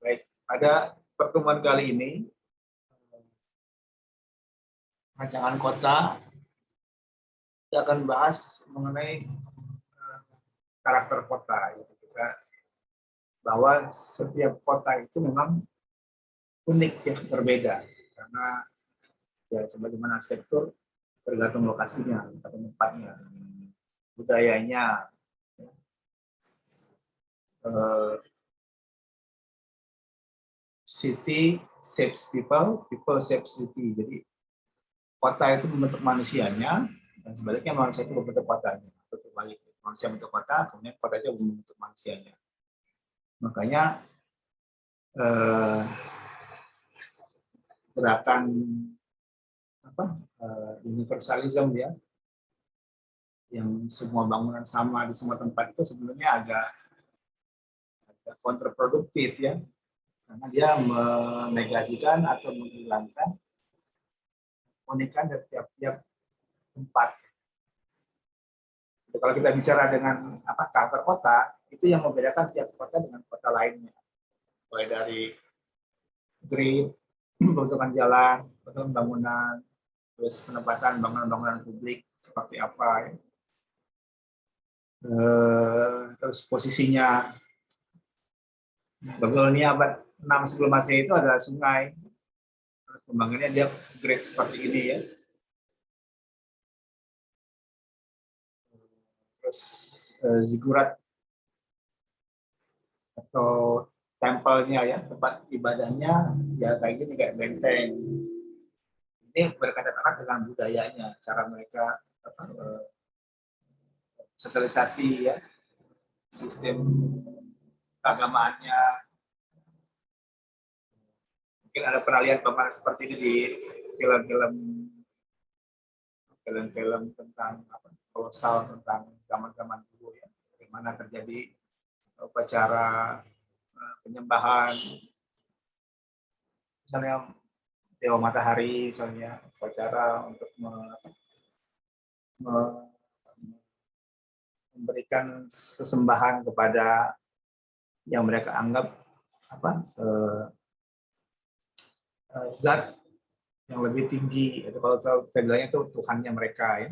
Baik, pada pertemuan kali ini, rancangan kota, kita akan bahas mengenai karakter kota. Bahwa setiap kota itu memang unik, ya, berbeda. Karena ya sebagaimana sektor tergantung lokasinya, tempatnya, budayanya. City shapes people, people shapes city. Jadi kota itu membentuk manusianya, dan sebaliknya manusia itu membentuk kotanya. Atau terbalik, manusia membentuk kota, kemudian kota itu membentuk manusianya. Makanya gerakan universalism, ya, yang semua bangunan sama di semua tempat, itu sebenarnya agak kontraproduktif, ya, karena dia menegasikan atau menghilangkan keunikan dari tiap-tiap tempat. Jadi, kalau kita bicara dengan karakter kota, itu yang membedakan tiap kota dengan kota lainnya, mulai dari grid, bentukan jalan, bentukan bangunan, terus penempatan bangunan-bangunan publik seperti apa, ya. Terus posisinya. Babilonia abad 6 sebelum Masehi itu adalah sungai. Terus pembangunannya dia grid seperti ini, ya. Terus zigurat atau tempelnya, ya, tempat ibadahnya ya kayak gini, kayak benteng. Ini berkaitan erat dengan budayanya, cara mereka sosialisasi, ya, sistem keagamaannya. Mungkin ada pernah lihat bangunan seperti ini di film-film tentang kolosal, tentang zaman-zaman dulu, ya, bagaimana terjadi upacara penyembahan, misalnya Dewa Matahari, misalnya upacara untuk memberikan sesembahan kepada yang mereka anggap zat yang lebih tinggi, atau kalau kita bilangnya itu Tuhannya mereka, ya.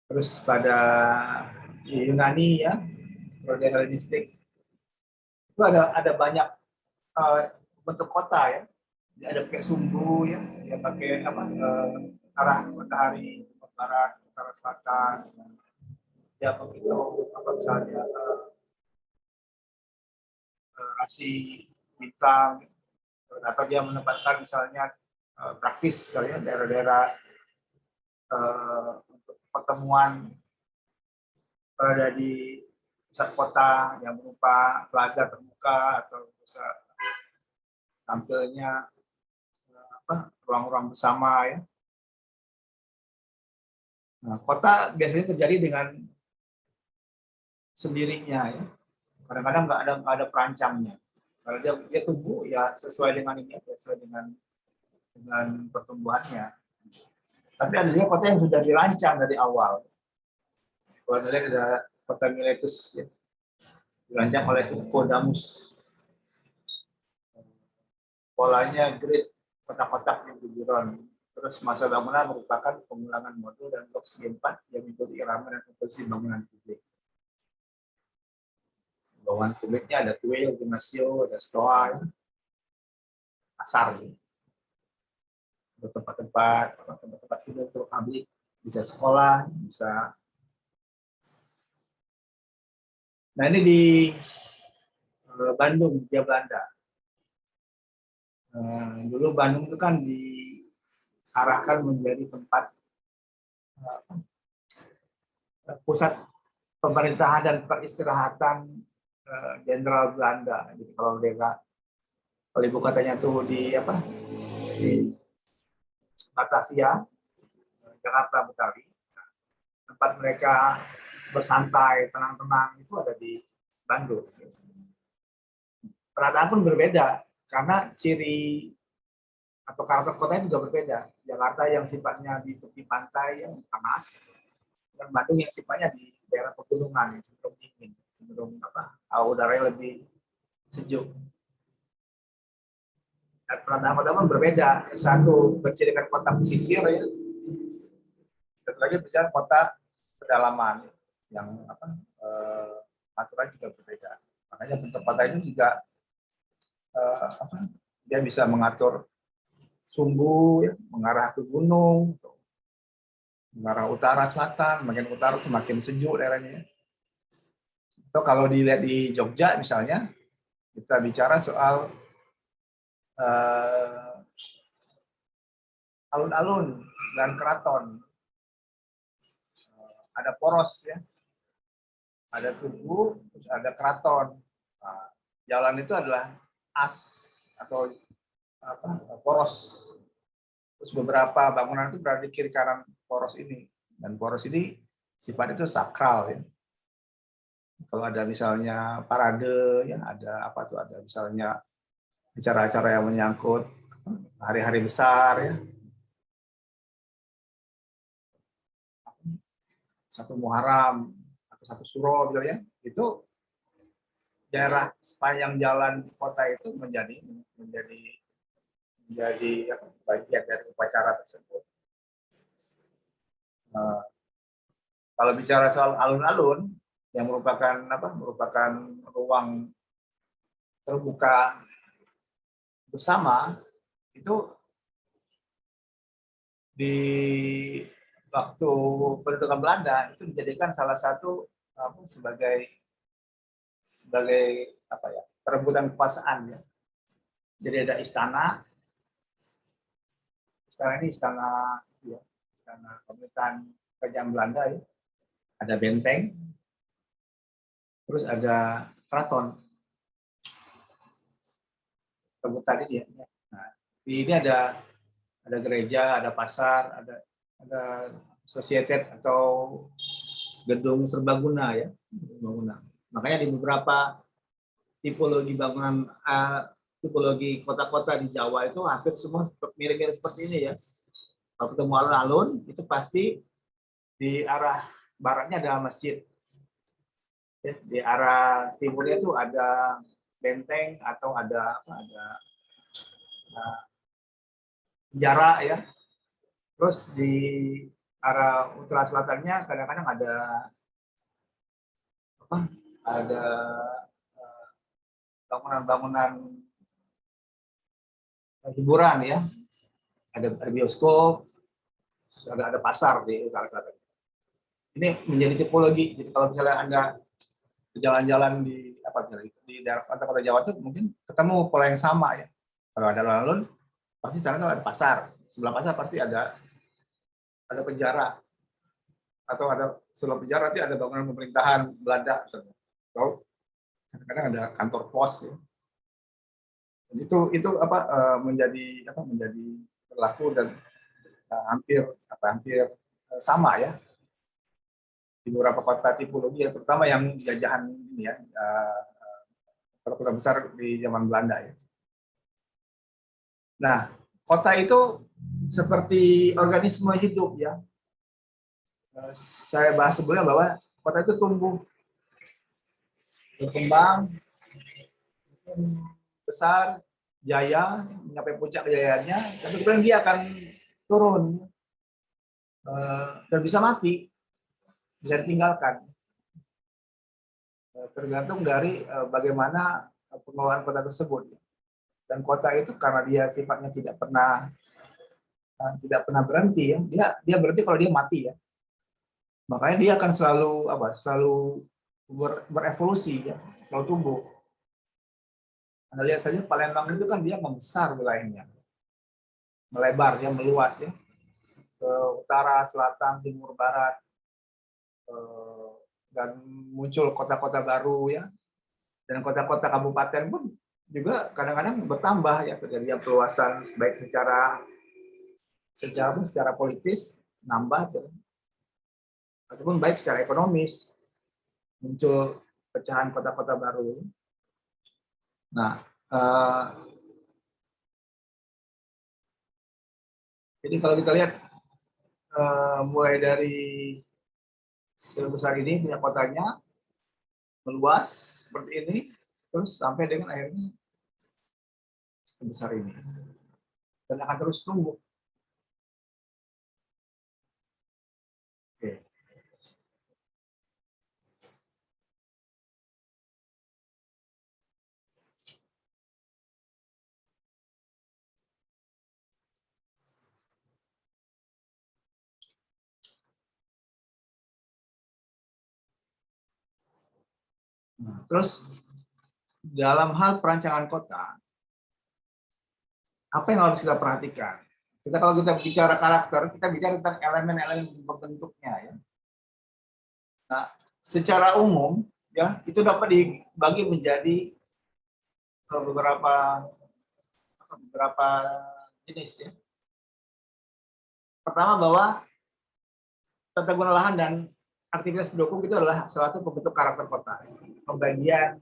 Terus pada Yunani, ya, periode Helenistik, itu ada banyak bentuk kota, ya. Ada pakai sumbu, ya, dia pakai arah matahari, barat, utara, selatan. Dia begitu misalnya rasi bintang, atau dia menempatkan misalnya praktis, misalnya daerah-daerah untuk pertemuan berada di pusat kota yang berupa plaza terbuka, atau bisa tampilnya ruang-ruang bersama, ya. Nah, kota biasanya terjadi dengan sendirinya, ya. Kadang-kadang nggak ada perancangnya. Kalau dia tumbuh, ya sesuai dengan ini, sesuai dengan pertumbuhannya. Tapi ada juga kota yang sudah dirancang dari awal. Kalau kita lihat ada kota Miletus, ya, dirancang oleh Kodamus. Polanya grid, kotak-kotak yang berguguran. Terus masa bangunan merupakan pengulangan modul dan blok segi 4 yang mengikuti irama dan komposisi bangunan publik. Bangunan publiknya ada kuil, gimnasio, ada stoa, pasar, ya. Tempat-tempat tidur untuk publik, bisa sekolah, bisa. Nah, ini di Bandung, di Belanda. Dulu Bandung itu kan diarahkan menjadi tempat pusat pemerintahan dan peristirahatan Jenderal Belanda. Jadi kalau ibu katanya tuh di Batavia, Jakarta, Betawi, tempat mereka bersantai, tenang-tenang itu ada di Bandung. Perataan pun berbeda, karena ciri atau karakter kotanya juga berbeda. Jakarta yang sifatnya di tepi pantai yang panas, dan Bandung yang sifatnya di daerah pegunungan yang cenderung dingin, cenderung udaranya lebih sejuk. Dan penataan kota pun berbeda. Satu bercirikan kota pesisir ya, satu lagi bercirikan kota pedalaman yang aturan juga berbeda. Makanya bentuk kota ini juga dia bisa mengatur sumbu ya, mengarah ke gunung, mengarah utara selatan, makin utara semakin sejuk daerahnya. Atau kalau dilihat di Jogja misalnya, kita bicara soal alun-alun dan keraton. Ada poros ya, ada tugu, terus ada keraton. Nah, jalan itu adalah as atau poros. Terus beberapa bangunan itu berada di kiri kanan poros ini, dan poros ini sifat itu sakral ya. Kalau ada misalnya parade ya, ada ada misalnya acara-acara yang menyangkut hari-hari besar ya, satu Muharram atau satu Suro gitu ya, itu daerah sepanjang jalan kota itu menjadi bagian dari upacara tersebut. Kalau bicara soal alun-alun yang merupakan ruang terbuka bersama, itu di waktu pendudukan Belanda itu dijadikan salah satu sebagai perebutan kekuasaan ya. Jadi ada istana ini istana pemerintahan kerajaan Belanda ya. Ada benteng, terus ada keraton. Rebutan ini ya. Nah, ini ada gereja, ada pasar, ada societet atau gedung serbaguna ya, bangunan. Makanya di beberapa tipologi bangunan, tipologi kota-kota di Jawa itu hampir semua mirip-mirip seperti ini ya. Kalau ketemu alun-alun itu pasti di arah baratnya ada masjid, di arah timurnya itu ada benteng atau ada penjara ya. Terus di arah utara selatannya kadang-kadang ada bangunan-bangunan hiburan ya. Ada bioskop, ada pasar di utara selatan. Ini menjadi tipologi. Jadi kalau misalnya Anda jalan-jalan di daerah kota Jawa itu mungkin ketemu pola yang sama ya. Kalau ada alun-alun pasti sana ada pasar. Sebelah pasar pasti ada penjara, atau ada sebelah penjara nanti ada bangunan pemerintahan Belanda misalnya. Atau kadang-kadang ada kantor pos ya. Dan itu menjadi berlaku dan hampir sama ya di beberapa kota tipologi ya, terutama yang jajahan ini ya, kota besar di zaman Belanda ya. Nah, kota itu seperti organisme hidup ya. Saya bahas sebelumnya bahwa kota itu tumbuh, berkembang, besar, jaya, mencapai puncak kejayaannya, tapi kemudian dia akan turun dan bisa mati, bisa ditinggalkan. Tergantung dari bagaimana pengelolaan kota tersebut. Dan kota itu karena dia sifatnya tidak pernah berhenti ya, dia berhenti kalau dia mati ya. Makanya dia akan selalu berevolusi ya, selalu tumbuh. Anda lihat saja Palembang itu kan dia membesar wilayahnya, melebar ya, meluas ya, ke utara, selatan, timur, barat, dan muncul kota-kota baru ya, dan kota-kota kabupaten pun juga kadang-kadang bertambah ya, terjadi perluasan baik secara politis nambah ya, ataupun baik secara ekonomis, muncul pecahan kota-kota baru. Nah, jadi kalau kita lihat mulai dari sebesar ini punya kotanya, meluas seperti ini, terus sampai dengan akhirnya sebesar ini, dan akan terus tumbuh. Oke. Nah, terus dalam hal perancangan kota, apa yang harus kita perhatikan? Kalau kita bicara karakter, kita bicara tentang elemen-elemen pembentuknya, ya. Nah, secara umum, ya, itu dapat dibagi menjadi beberapa jenis, ya. Pertama, bahwa tata guna lahan dan aktivitas pendukung itu adalah salah satu pembentuk karakter kota. Pembagian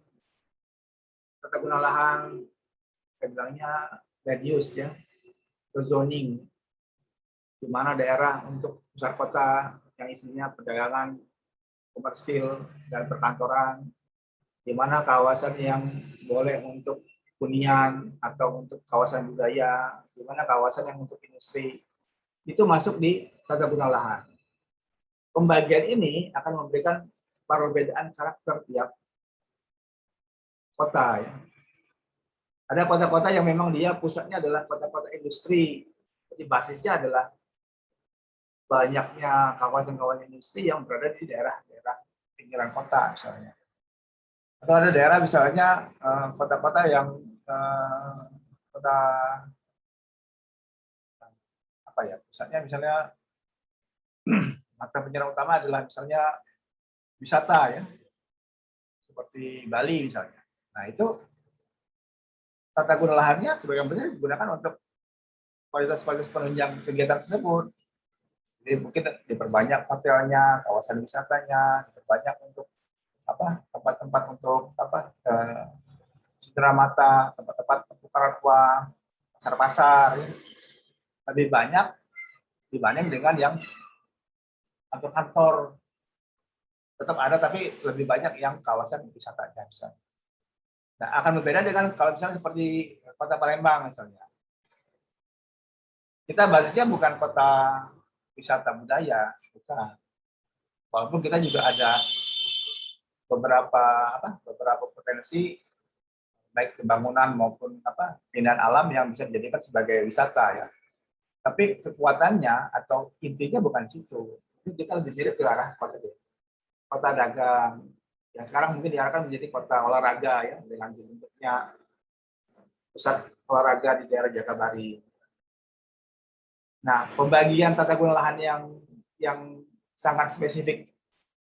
tata guna lahan, kita bilangnya land use, ya, zoning, di mana daerah untuk pusat kota yang isinya perdagangan, komersil, dan perkantoran, di mana kawasan yang boleh untuk hunian atau untuk kawasan budaya, di mana kawasan yang untuk industri, itu masuk di tata guna lahan. Pembagian ini akan memberikan perbedaan karakter tiap kota, ya. Ada kota-kota yang memang dia pusatnya adalah kota-kota industri, jadi basisnya adalah banyaknya kawasan-kawasan industri yang berada di daerah-daerah pinggiran kota misalnya. Atau ada daerah misalnya kota-kota yang kota apa ya, pusatnya misalnya mata penyerang utama adalah misalnya wisata, ya, seperti Bali misalnya. Nah, itu tata guna lahannya sebagian besar digunakan untuk kualitas penunjang kegiatan tersebut. Jadi mungkin diperbanyak hotelnya, kawasan wisatanya, diperbanyak untuk tempat-tempat untuk cindera mata, tempat-tempat pertukaran uang, pasar-pasar, ya. Lebih banyak dibanding dengan yang kantor-kantor. Tetap ada, tapi lebih banyak yang kawasan wisatanya misalnya. Nah, akan berbeda dengan kalau misalnya seperti kota Palembang misalnya. Kita basisnya bukan kota wisata budaya, bukan. Walaupun kita juga ada beberapa potensi baik pembangunan maupun keindahan alam yang bisa dijadikan sebagai wisata, ya. Tapi kekuatannya atau intinya bukan situ. Kita lebih mirip ke arah kota dagang, yang sekarang mungkin diarahkan menjadi kota olahraga, ya, dengan bentuknya pusat olahraga di daerah Jakabaring. Nah, pembagian tata guna lahan yang sangat spesifik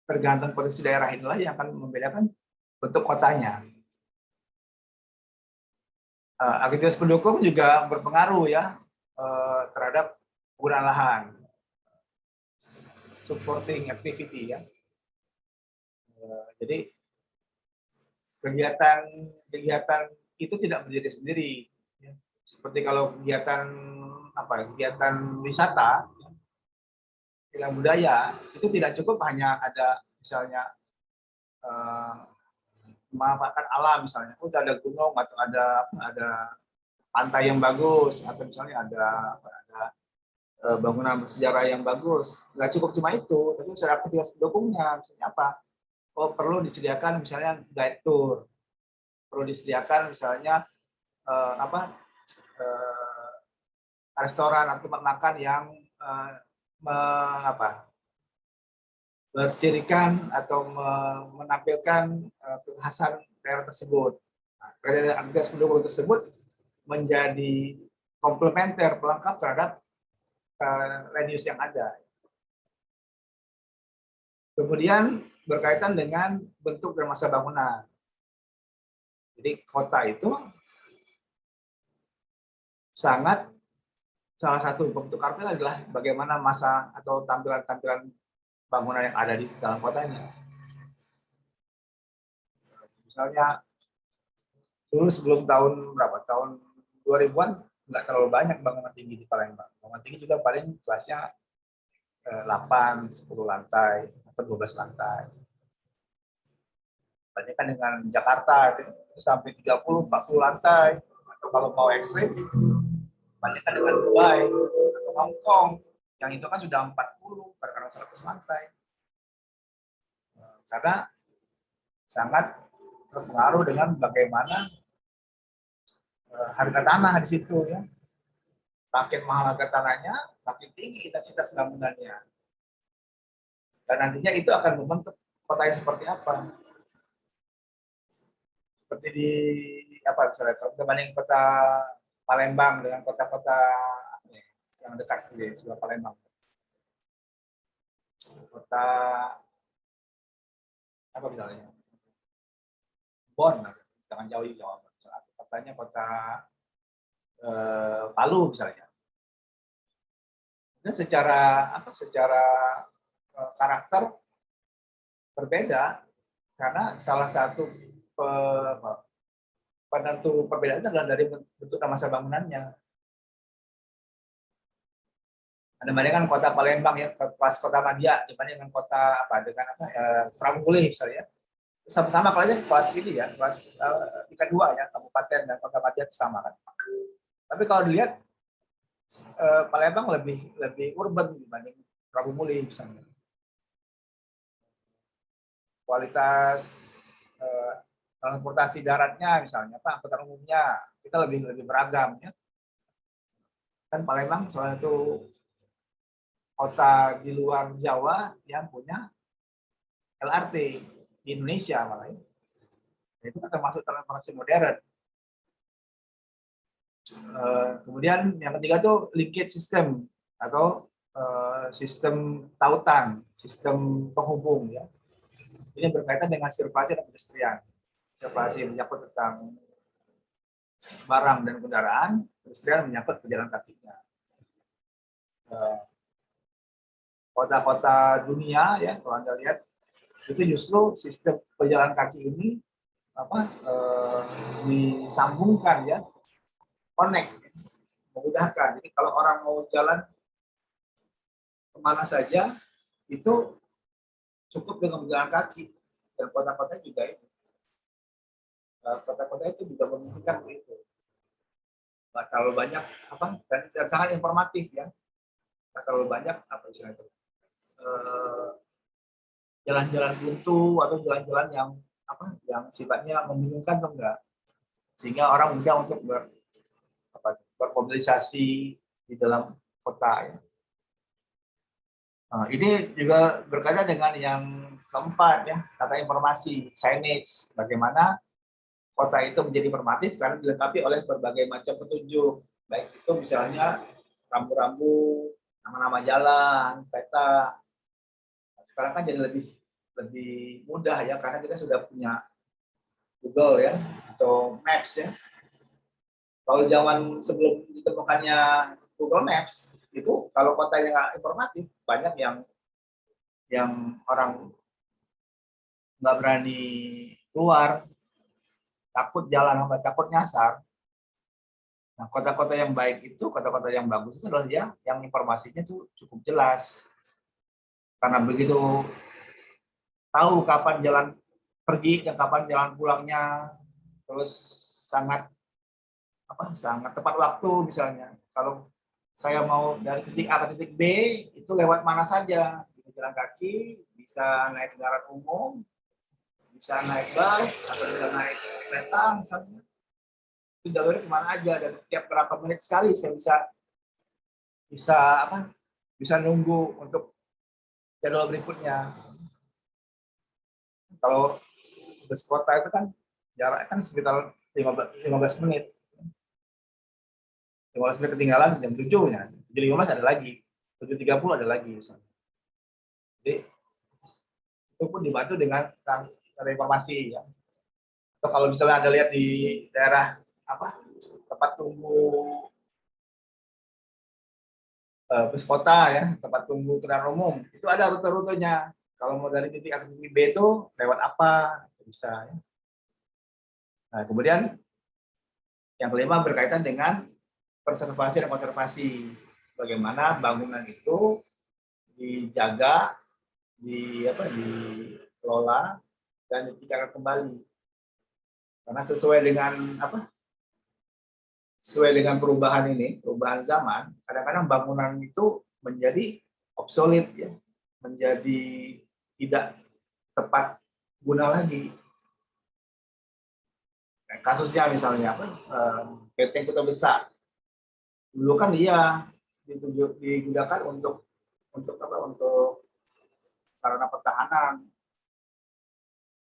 tergantung potensi daerah inilah yang akan membedakan bentuk kotanya. Aktivitas pendukung juga berpengaruh, ya, terhadap penggunaan lahan. Supporting activity, ya. Jadi kegiatan itu tidak berdiri sendiri, ya. Seperti kalau kegiatan wisata, kegiatan budaya, itu tidak cukup hanya ada misalnya memanfaatkan alam misalnya, ada gunung atau ada pantai yang bagus, atau misalnya ada bangunan bersejarah yang bagus. Nggak cukup cuma itu, tapi misalnya aktivitas pendukungnya, misalnya apa? Oh, perlu disediakan misalnya guide tour, perlu disediakan misalnya restoran atau tempat makan yang bercirikan atau menampilkan kekhasan daerah tersebut. Nah, aktivitas pendukung tersebut menjadi komplementer pelengkap terhadap land use yang ada. Kemudian berkaitan dengan bentuk dan masa bangunan. Jadi kota itu salah satu bentuk karakter adalah bagaimana masa atau tampilan-tampilan bangunan yang ada di dalam kotanya. Misalnya dulu sebelum tahun 2000-an nggak terlalu banyak bangunan tinggi di Palembang. Bangunan tinggi juga paling kelasnya 8, 10 lantai atau 12 lantai. Bandingkan dengan Jakarta itu sampai 30, 40 lantai. Atau kalau mau ekstrim, bandingkan dengan Dubai atau Hong Kong, yang itu kan sudah 40, kadang-kadang 100 lantai. Karena sangat berpengaruh dengan bagaimana harga tanah di situ ya. Makin mahal harga tanahnya, makin tinggi intensitas bangunannya. Dan nantinya itu akan membentuk kota yang seperti apa. Seperti di apa misalnya berbanding kota Palembang dengan kota-kota yang dekat di sebelah Palembang. Kota apa misalnya? Bon, jangan jauh Jawa. Kotanya kota Palu misalnya. Dan secara apa? Secara karakter berbeda karena salah satu penentu perbedaannya adalah dari bentuk masa bangunannya. Anda bandingkan kota Palembang ya, pas kota Madia dibandingkan kota apa dengan apa Pramukulih misalnya. Sama-sama kalau kelas ini ya, kelas tingkat 2 ya, kabupaten dan kota Madia itu sama kan. Tapi kalau dilihat Palembang lebih urban dibanding Pramukulih misalnya. Kualitas transportasi daratnya misalnya, Pak, angkutan umumnya kita lebih beragam ya. Kan Palembang salah satu kota di luar Jawa yang punya LRT di Indonesia malah ya. Itu kan termasuk transportasi modern. Kemudian yang ketiga tuh linkage system atau sistem tautan, sistem penghubung ya. Ini berkaitan dengan sirkulasi dan pedestrian. Sirkulasi menyangkut tentang barang dan kendaraan, pedestrian menyangkut pejalan kakinya. Kota-kota dunia ya, kalau Anda lihat itu justru sistem pejalan kaki ini apa disambungkan ya, connect, memudahkan. Jadi kalau orang mau jalan kemana saja itu cukup dengan berjalan kaki. Dan kota-kota juga itu. Kota-kota itu juga memungkinkan itu. Nggak terlalu banyak apa dan sangat informatif ya. Nggak terlalu banyak apa istilahnya itu. Jalan-jalan buntu atau jalan-jalan yang apa yang sifatnya membingungkan atau enggak, sehingga orang mudah untuk bermobilisasi di dalam kota ya. Nah, ini juga berkaitan dengan yang keempat ya, kata informasi, signage, bagaimana kota itu menjadi informatif karena dilengkapi oleh berbagai macam petunjuk, baik itu misalnya rambu-rambu, nama-nama jalan, peta. Sekarang kan jadi lebih mudah ya karena kita sudah punya Google ya atau Maps ya. Kalau zaman sebelum ditemukannya Google Maps itu kalau kotanya nggak informatif banyak yang orang nggak berani keluar, takut jalan sampai takut nyasar. Nah, kota-kota yang baik itu, kota-kota yang bagus itu adalah yang informasinya tuh cukup jelas. Karena begitu tahu kapan jalan pergi dan kapan jalan pulangnya, terus sangat tepat waktu misalnya. Kalau saya mau dari titik A ke titik B itu lewat mana saja, bisa jalan kaki, bisa naik kendaraan umum, bisa naik bus atau bisa naik kereta misalnya. Itu jalurnya kemana aja dan tiap berapa menit sekali saya bisa nunggu untuk jadwal berikutnya. Kalau bus kota itu kan jaraknya kan sekitar 15 menit. 15 menit ketinggalan jam 7-nya. 7.15 ada lagi. 7.30 ada lagi misalnya. Jadi itu pun dibantu dengan informasi ya. Atau kalau misalnya Anda lihat di daerah tempat tunggu bus kota ya, tempat tunggu kendaraan umum, itu ada rute-rutenya. Kalau mau dari titik A ke titik B itu lewat apa bisa ya. Nah, kemudian yang kelima berkaitan dengan preservasi dan konservasi. Bagaimana bangunan itu dijaga, dikelola dan ditingkatkan kembali. Karena sesuai dengan perubahan zaman, kadang-kadang bangunan itu menjadi obsolete ya, menjadi tidak tepat guna lagi. Nah, kasusnya misalnya Benteng Kota Besar. Dulu kan digunakan untuk sarana pertahanan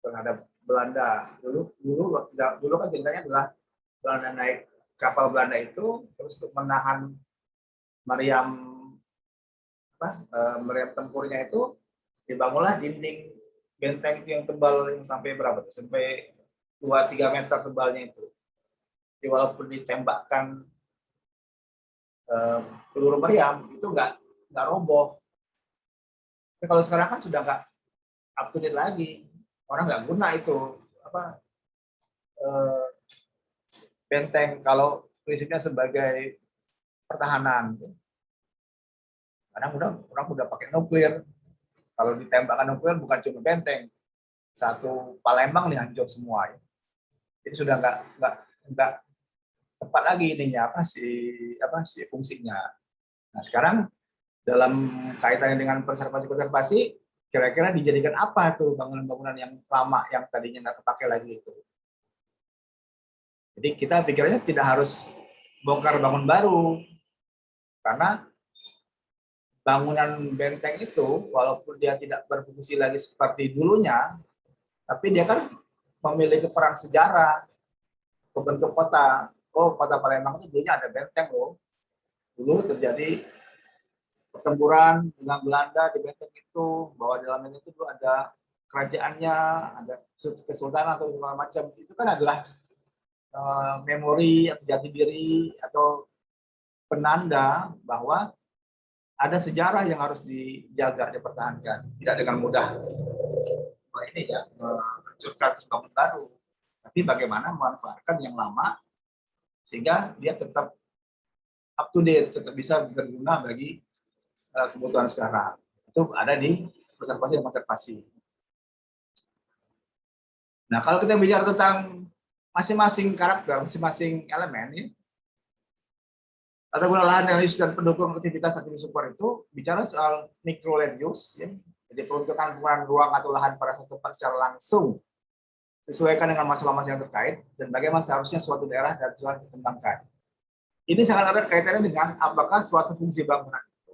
terhadap Belanda. Dulu kan ceritanya adalah Belanda naik kapal Belanda itu terus untuk menahan meriam meriam tempurnya itu dibangunlah dinding benteng itu yang tebal yang sampai berapa tuh? Sampai 2-3 meter tebalnya itu. Jadi walaupun ditembakkan peluru meriam itu nggak roboh. Tapi kalau sekarang kan sudah nggak up to date lagi, orang nggak guna itu benteng kalau prinsipnya sebagai pertahanan. Kadang orang udah pakai nuklir. Kalau ditembakkan nuklir bukan cuma benteng, satu Palembang nih hancur semua. Jadi sudah nggak tepat lagi ininya si fungsinya. Nah sekarang dalam kaitannya dengan konservasi, kira-kira dijadikan apa tuh bangunan-bangunan yang lama yang tadinya nggak terpakai lagi itu. Jadi kita pikirnya tidak harus bongkar bangun baru, karena bangunan benteng itu walaupun dia tidak berfungsi lagi seperti dulunya, tapi dia kan memiliki peran sejarah membentuk kota. Oh, kota Palembang itu dulunya ada benteng loh. Dulu terjadi pertempuran dengan Belanda di benteng itu, bahwa dalam benteng itu dulu ada kerajaannya, ada kesultanan atau segala macam. Itu kan adalah memori atau jati diri atau penanda bahwa ada sejarah yang harus dijaga, dipertahankan. Tidak dengan mudah menghancurkan bangun baru, tapi bagaimana memanfaatkan yang lama sehingga dia tetap up to date, tetap bisa berguna bagi kebutuhan sekarang. Itu ada di konservasi dan konservasi. Nah, kalau kita bicara tentang masing-masing karakter, masing-masing elemen, ya, tata guna lahan analisis dan pendukung aktivitas support itu bicara soal micro land use, ya. Jadi peruntukan penggunaan ruang atau lahan pada satu tempat secara langsung sesuaikan dengan masalah-masalah yang terkait dan bagaimana seharusnya suatu daerah dan suatu dikembangkan. Ini sangat erat kaitannya dengan apakah suatu fungsi bangunan itu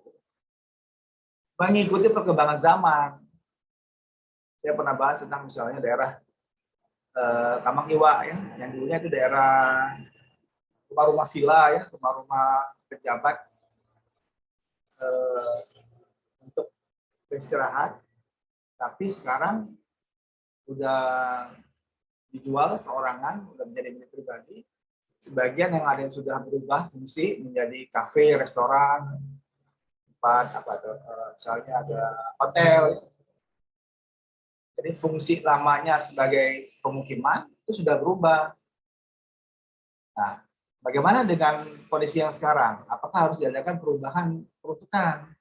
mengikuti perkembangan zaman. Saya pernah bahas tentang misalnya daerah Kamang Iwa ya, yang dulunya itu daerah rumah-rumah villa ya, rumah-rumah pejabat untuk beristirahat, tapi sekarang udah dijual perorangan, udah menjadi milik pribadi. Sebagian yang ada yang sudah berubah fungsi menjadi kafe, restoran, tempat misalnya ada hotel. Jadi fungsi lamanya sebagai pemukiman itu sudah berubah. Nah, bagaimana dengan kondisi yang sekarang? Apakah harus diadakan perubahan peruntukan?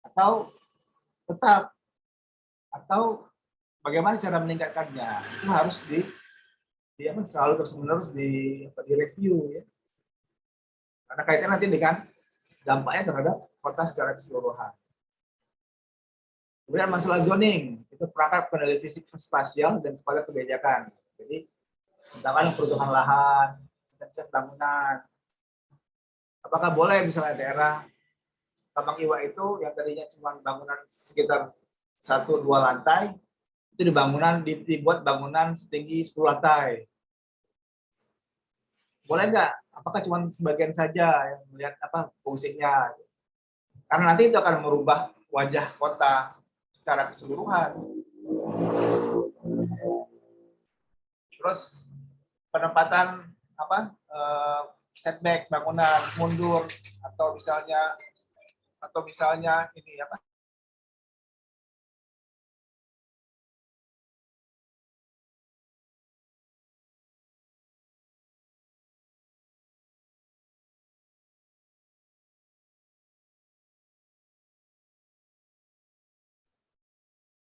Atau tetap? Atau bagaimana cara meningkatkannya? Itu harus selalu terus-menerus direview ya. Karena kaitannya nanti dengan dampaknya terhadap kota secara keseluruhan. Kemudian masalah zoning, itu perangkat kendali fisik spasial dan kepala kebijakan. Jadi, misalkan peruntukan lahan, intensitas bangunan. Apakah boleh misalnya daerah Kamang Iwa itu yang tadinya cuma bangunan sekitar 1-2 lantai, itu dibuat bangunan setinggi 10 lantai. Boleh nggak? Apakah cuma sebagian saja yang melihat fungsinya? Karena nanti itu akan merubah wajah kota secara keseluruhan. Terus penempatan setback bangunan mundur atau misalnya ini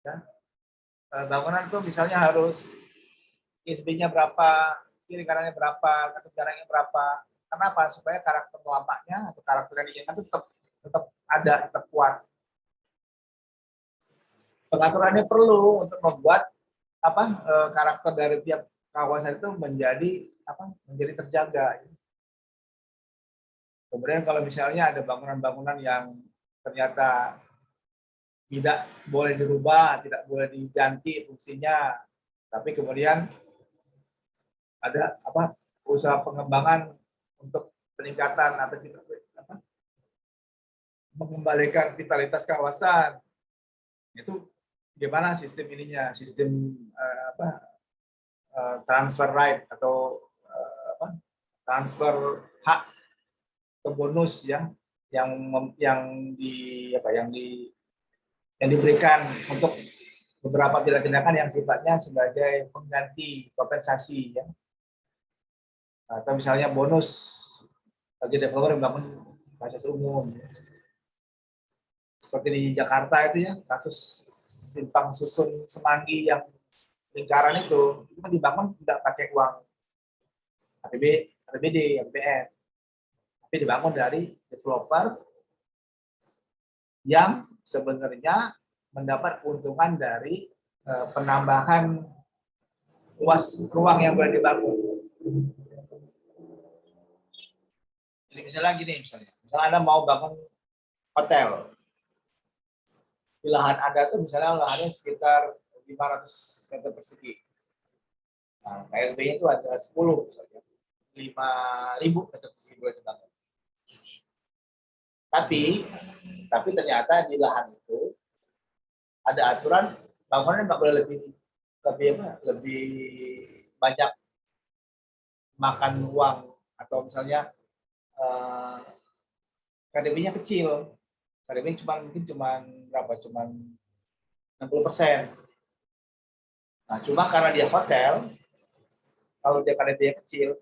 Ya. Bangunan itu misalnya harus ISB-nya berapa, kiri kanannya berapa, kaki jaraknya berapa. Kenapa? Supaya karakter lampaknya atau karakter yang diinginkan itu tetap ada, tetap kuat. Pengaturannya perlu untuk membuat karakter dari tiap kawasan itu menjadi terjaga. Kemudian kalau misalnya ada bangunan-bangunan yang ternyata tidak boleh dirubah, tidak boleh diganti fungsinya, tapi kemudian ada usaha pengembangan untuk peningkatan atau mengembalikan vitalitas kawasan, itu gimana sistem ininya, sistem transfer right atau transfer hak ke bonus ya yang diberikan untuk beberapa tindakan yang sifatnya sebagai pengganti kompensasi ya, atau misalnya bonus bagi developer yang bangun fasilitas umum seperti di Jakarta itu ya, kasus simpang susun Semanggi yang lingkaran itu kan dibangun tidak pakai uang APBD, APBN, tapi dibangun dari developer yang sebenarnya mendapat keuntungan dari penambahan luas ruang yang boleh dibangun. Jadi misalnya gini, misalnya Anda mau bangun hotel, di lahan Anda tuh misalnya lahannya sekitar 500 meter persegi. Nah, KLB-nya itu ada 10 misalnya. 5.000 meter persegi boleh dibangun. Tapi ternyata di lahan itu ada aturan bangunannya nggak boleh lebih banyak makan uang, atau misalnya KDB-nya kecil. KDB mungkin berapa? Cuma 60%. Nah, cuma karena dia hotel, kalau dia KDB-nya kecil,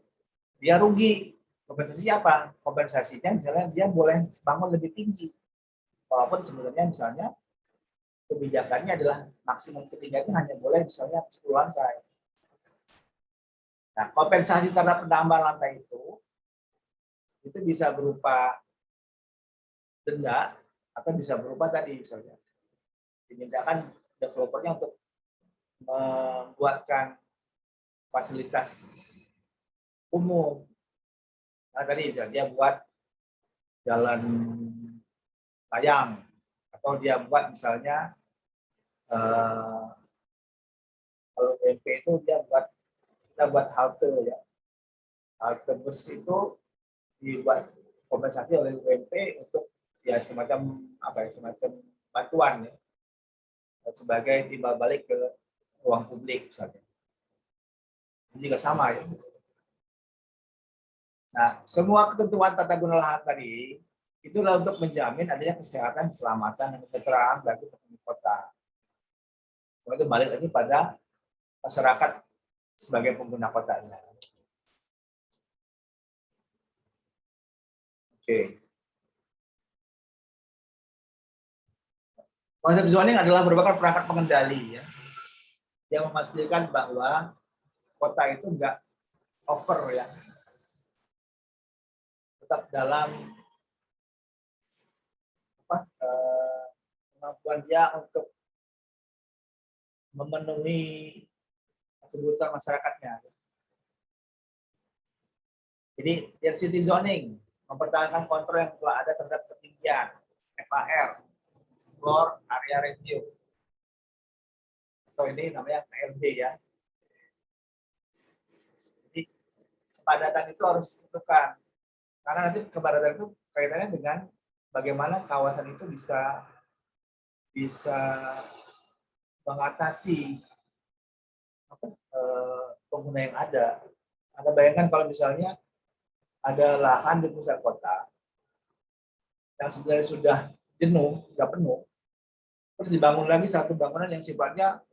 dia rugi. Kompensasinya apa? Kompensasinya misalnya dia boleh bangun lebih tinggi. Walaupun sebenarnya misalnya kebijakannya adalah maksimum ketinggiannya hanya boleh misalnya 10 lantai. Nah, kompensasi terhadap penambahan lantai itu bisa berupa denda atau bisa berupa tadi misalnya dimintakan developernya untuk membuatkan fasilitas umum. Nah, tadi dia buat jalan layang atau dia buat misalnya kalau UMP itu kita buat halte ya, halte bus itu dibuat kompensasi oleh UMP untuk ya semacam bantuan ya, sebagai timbal balik ke ruang publik misalnya. Ini juga sama ya. Nah, semua ketentuan tata guna lahan tadi itulah untuk menjamin adanya kesehatan, keselamatan, dan kesejahteraan bagi penghuni kota. Itu balik lagi pada masyarakat sebagai pengguna kotanya. Oke. Konsep zoning adalah merupakan perangkat pengendali ya, yang memastikan bahwa kota itu enggak over ya, tetap dalam kemampuan dia untuk memenuhi kebutuhan masyarakatnya. Jadi density zoning mempertahankan kontrol yang telah ada terhadap ketinggian FAR, floor area review, atau ini namanya KLB ya. Jadi kepadatan itu harus ditentukan, karena nanti kepadatan itu kaitannya dengan bagaimana kawasan itu bisa mengatasi pengguna yang ada. Anda bayangkan kalau misalnya ada lahan di pusat kota yang sebenarnya sudah jenuh, sudah penuh, terus dibangun lagi satu bangunan yang sifatnya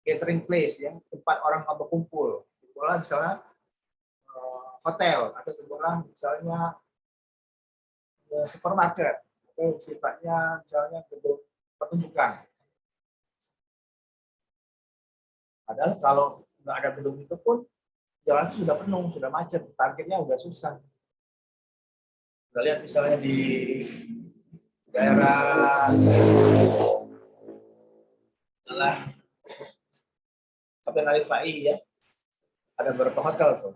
gathering place ya, tempat orang berkumpul, misalnya hotel atau misalnya supermarket, atau sifatnya misalnya gedung pertunjukan. Padahal kalau nggak ada gedung itu pun jalan itu sudah penuh, sudah macet, parkirnya udah susah. Kita lihat misalnya di daerah jalan Kapten Ali Fai ya, ada beberapa hotel tuh.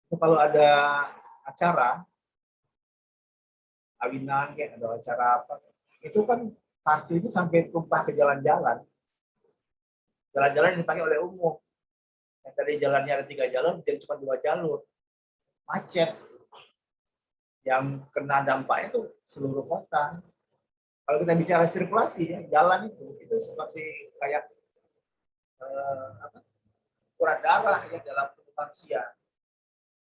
Itu kalau ada acara awinan kayak ada acara apa, itu kan parkirnya sampai tumpah ke jalan-jalan. Jalan-jalan yang dipakai oleh umum. Yang tadi jalannya ada 3 jalur, jadi cuma 2 jalur. Macet. Yang kena dampaknya itu seluruh kota. Kalau kita bicara sirkulasi ya, jalan itu seperti kayak kurang darah ya dalam tubuh manusia.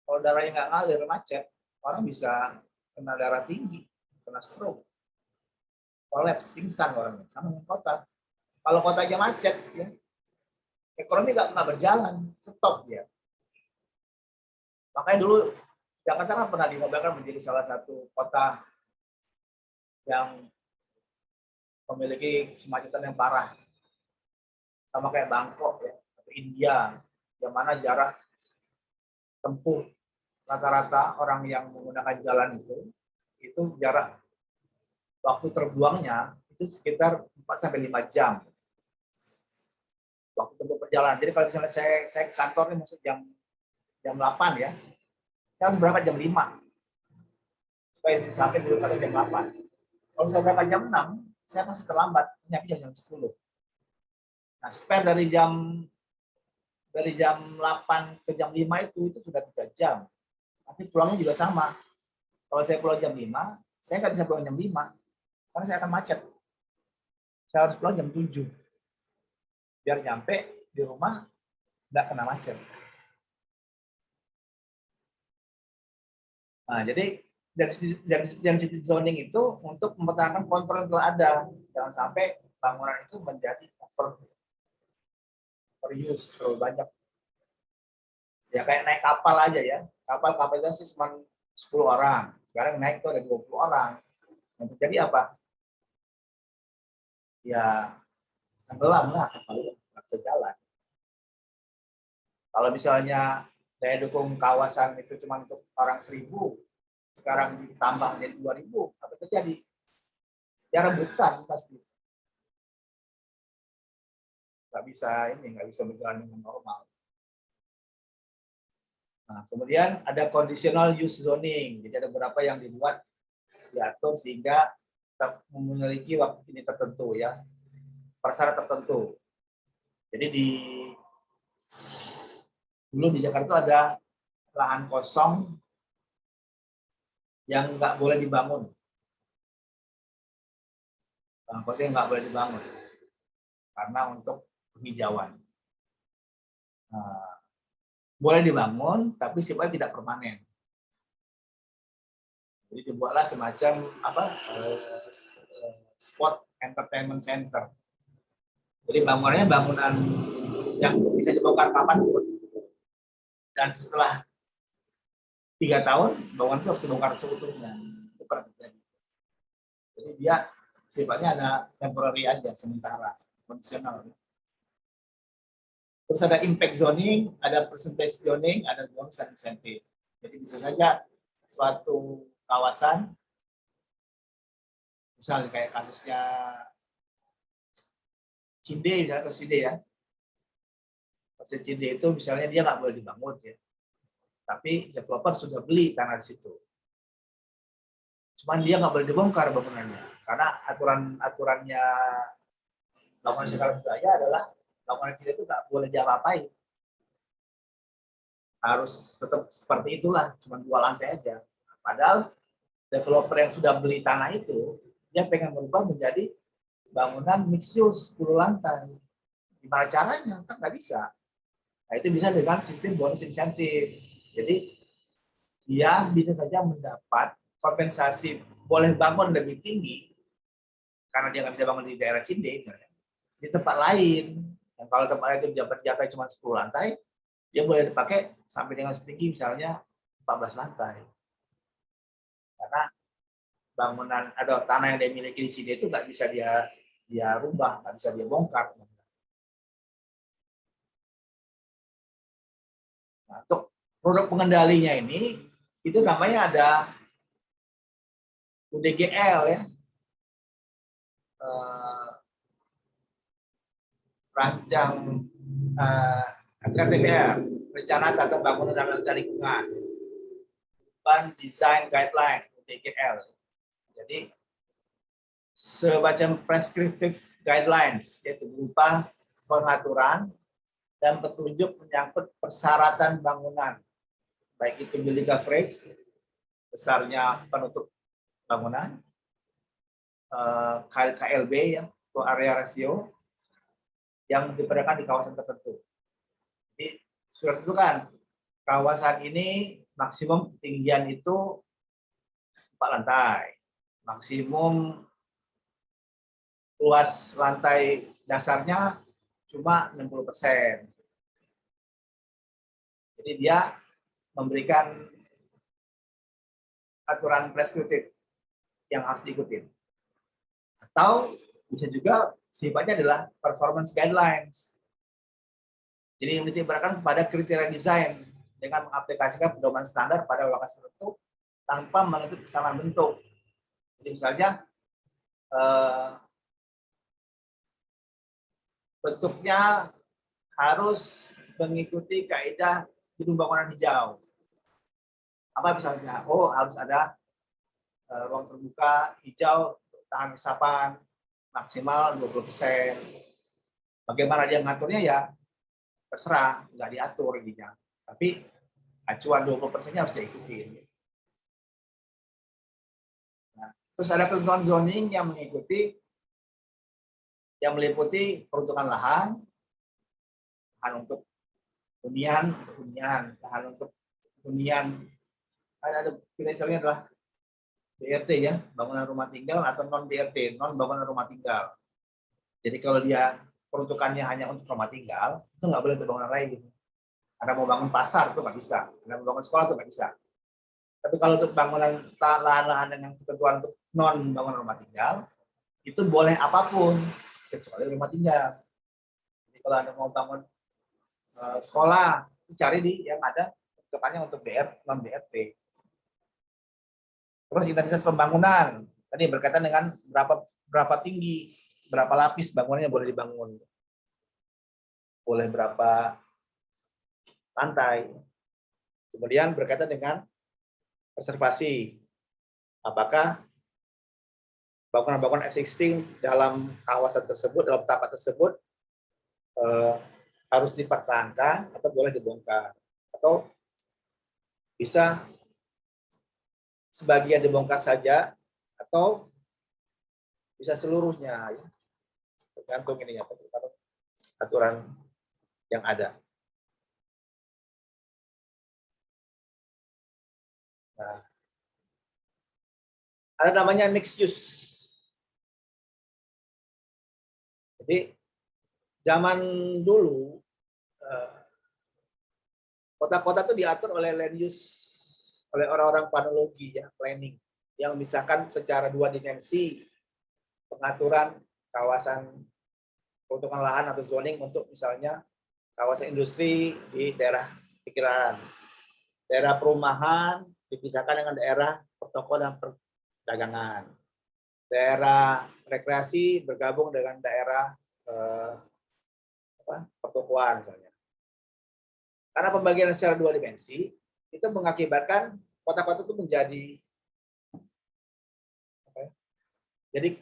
Kalau darahnya nggak ngalir macet, orang bisa kena darah tinggi, kena stroke, kolaps, pingsan orang. Sama dengan kota. Kalau kotanya macet, ya, ekonomi nggak berjalan, stop ya. Makanya dulu Jakarta kan pernah dinobatkan menjadi salah satu kota yang memiliki kemacetan yang parah, sama kayak Bangkok ya, atau India, yang mana jarak tempuh rata-rata orang yang menggunakan jalan itu jarak waktu terbuangnya itu sekitar 4-5 jam waktu tempuh perjalanan. Jadi kalau misalnya saya ke kantor nih masuk jam 8 ya, saya harus berangkat jam 5 supaya sampai di rumah jam 8. Kalau saya berangkat jam 6, saya masih terlambat, nyampe jam 10. Nah, spare dari jam 8 ke jam 5 itu sudah 3 jam. Nanti pulangnya juga sama. Kalau saya pulang jam 5, saya nggak bisa pulang jam 5 karena saya akan macet. Saya harus pulang jam 7 biar nyampe di rumah nggak kena macet. Nah, jadi density zoning itu untuk mempertahankan kontrol yang telah ada. Jangan sampai bangunan itu menjadi overuse, terlalu banyak. Ya kayak naik kapal aja ya. Kapal kapasitas cuma 10 orang. Sekarang naik itu ada 20 orang. Yang terjadi apa? Ya tenggelam lah, nggak bisa jalan. Kalau misalnya daya dukung kawasan itu cuma untuk orang 1.000, sekarang ditambah jadi 2.000, apa terjadi? Ya rebutan pasti. Nggak bisa berjalan dengan normal. Nah, kemudian ada conditional use zoning. Jadi ada beberapa yang dibuat diatur sehingga memiliki waktu ini tertentu ya, persyarat tertentu. Jadi dulu di Jakarta ada lahan kosong yang nggak boleh dibangun. Lahan kosong yang nggak boleh dibangun karena untuk penghijauan. Nah, boleh dibangun, tapi sifatnya tidak permanen. Jadi dibuatlah semacam spot entertainment center. Jadi bangunannya bangunan yang bisa dibongkar kapanpun. Dan setelah 3 tahun, bangunan itu harus dibongkar seutuhnya. Itu pernah terjadi. Jadi dia sifatnya ada temporary aja, sementara, kondisional. Terus ada impact zoning, ada percentage zoning, ada bonus dan insentif. Jadi bisa saja suatu kawasan, misalnya kayak kasusnya Cinde, misalnya kasus Cinde ya. Kasus Cinde itu misalnya dia nggak boleh dibangun ya. Tapi developer sudah beli tanah di situ. Cuman dia nggak boleh dibongkar bangunannya. Karena aturannya bangunan skala budaya adalah bangunan Cinde itu nggak boleh diapa-apain. Harus tetap seperti itulah, cuma 2 lantai aja. Padahal developer yang sudah beli tanah itu, dia pengen merubah menjadi bangunan mixed use 10 lantai. Gimana caranya? Kan nggak bisa. Nah, itu bisa dengan sistem bonus insentif. Jadi dia bisa saja mendapat kompensasi boleh bangun lebih tinggi karena dia nggak bisa bangun di daerah Cinde di tempat lain. Yang kalau tempat lain itu jatah cuma 10 lantai, dia boleh dipakai sampai dengan setinggi misalnya 14 lantai. Karena bangunan atau tanah yang dia miliki di Cinde itu nggak bisa dia dia rubah, nggak bisa dia bongkar. Nah, untuk produk pengendalinya ini, itu namanya ada UDGL ya, rancang RTPR, Rencana Tata Bangunan dan Rencana Lingkungan, Urban Design Guideline (UDGL). Jadi semacam prescriptive guidelines, yaitu berupa pengaturan dan petunjuk menyangkut persyaratan bangunan, baik itu building coverage, besarnya penutup bangunan, KLB ya, atau area ratio yang diperlukan di kawasan tertentu. Jadi sudah tentukan kawasan ini maksimum ketinggian itu 4 lantai, maksimum luas lantai dasarnya cuma 60%. Jadi dia memberikan aturan preskriptif yang harus diikuti. Atau bisa juga sifatnya adalah performance guidelines. Jadi yang ditimbulkan pada kriteria desain dengan mengaplikasikan pedoman standar pada lokasi tertentu tanpa mengikuti kesamaan bentuk. Jadi misalnya bentuknya harus mengikuti kaidah gedung bangunan hijau. Apa misalnya? Oh, harus ada ruang terbuka hijau tahan resapan maksimal 20%. Bagaimana dia mengaturnya ya terserah, nggak diatur intinya. Tapi acuan 20%-nya harus diikuti. Nah, terus ada ketentuan zoning yang meliputi peruntukan lahan untuk hunian, lahan untuk hunian. Ada misalnya adalah BRT ya, bangunan rumah tinggal, atau non BRT, non bangunan rumah tinggal. Jadi kalau dia peruntukannya hanya untuk rumah tinggal, itu nggak boleh untuk bangunan lain. Ada mau bangun pasar itu nggak bisa, ada mau bangun sekolah itu nggak bisa. Tapi kalau untuk bangunan lahan-lahan dengan ketentuan untuk non bangunan rumah tinggal, itu boleh apapun kecuali rumah tinggal. Jadi kalau ada mau bangun sekolah, cari di yang ada ketentuannya untuk non BRT. Terus intensitas pembangunan tadi berkaitan dengan berapa tinggi, berapa lapis bangunannya boleh dibangun, boleh berapa lantai. Kemudian berkaitan dengan konservasi, apakah bangunan-bangunan existing dalam kawasan tersebut, dalam tapak tersebut harus dipertahankan atau boleh dibongkar, atau bisa sebagian dibongkar saja atau bisa seluruhnya, ya. Tergantung ini ya, tergantung aturan yang ada. Nah, ada namanya mixed use. Jadi zaman dulu kota-kota itu diatur oleh land use, oleh orang-orang planologi ya, planning, yang misalkan secara 2 dimensi pengaturan kawasan peruntukan lahan atau zoning untuk misalnya kawasan industri di daerah pikiran, daerah perumahan dipisahkan dengan daerah pertokoan dan perdagangan, daerah rekreasi bergabung dengan daerah pertokoan misalnya. Karena pembagian secara 2 dimensi itu mengakibatkan kota-kota itu menjadi jadi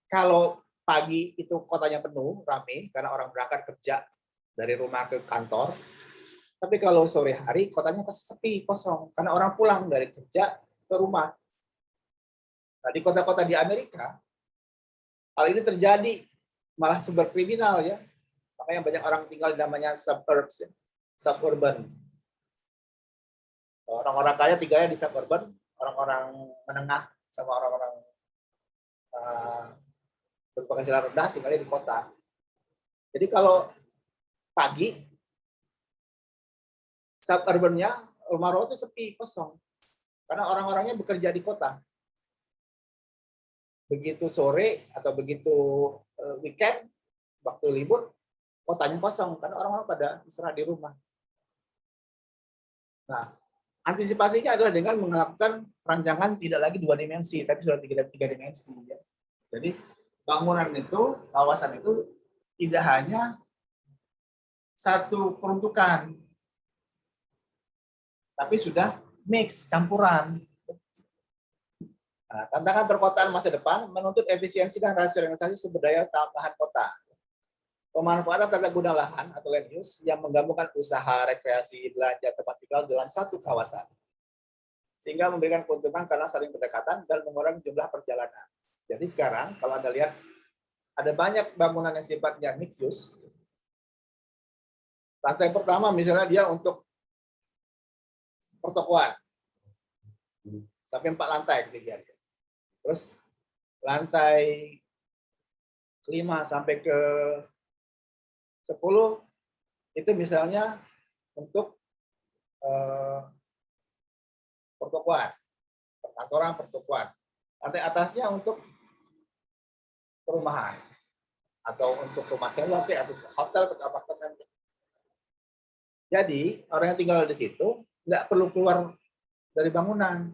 kalau pagi itu kotanya penuh, ramai karena orang berangkat kerja dari rumah ke kantor. Tapi kalau sore hari kotanya sepi, kosong karena orang pulang dari kerja ke rumah. Nah, di kota-kota di Amerika hal ini terjadi, malah sumber kriminal ya. Makanya banyak orang tinggal di namanya suburbs, ya. Suburban. Orang-orang kaya tinggalnya di suburban, orang-orang menengah sama orang-orang berpenghasilan rendah tinggalnya di kota. Jadi kalau pagi suburbannya rumah-rumah itu sepi, kosong. Karena orang-orangnya bekerja di kota. Begitu sore atau begitu weekend, waktu libur, kotanya kosong karena orang-orang pada istirahat di rumah. Nah, antisipasinya adalah dengan melakukan rancangan tidak lagi 2 dimensi, tapi sudah 3 dimensi. Ya. Jadi bangunan itu, kawasan itu tidak hanya satu peruntukan, tapi sudah mix, campuran. Nah, tantangan perkotaan masa depan menuntut efisiensi dan rasionalisasi sumber daya lahan kota. Pemanfaatan tata guna lahan atau land use yang menggabungkan usaha, rekreasi, belanja, tempat tinggal dalam satu kawasan. Sehingga memberikan keuntungan karena saling berdekatan dan mengurangi jumlah perjalanan. Jadi sekarang kalau Anda lihat ada banyak bangunan yang sifatnya mixed use. Lantai pertama misalnya dia untuk pertokoan. Sampai 4 lantai ketinggiannya. Terus lantai 5 sampai ke 10 itu misalnya untuk pertokoan, perkantoran, pertokoan. Lantai atasnya untuk perumahan atau untuk rumah sewa atau hotel atau apartemen. Jadi orang yang tinggal di situ nggak perlu keluar dari bangunan.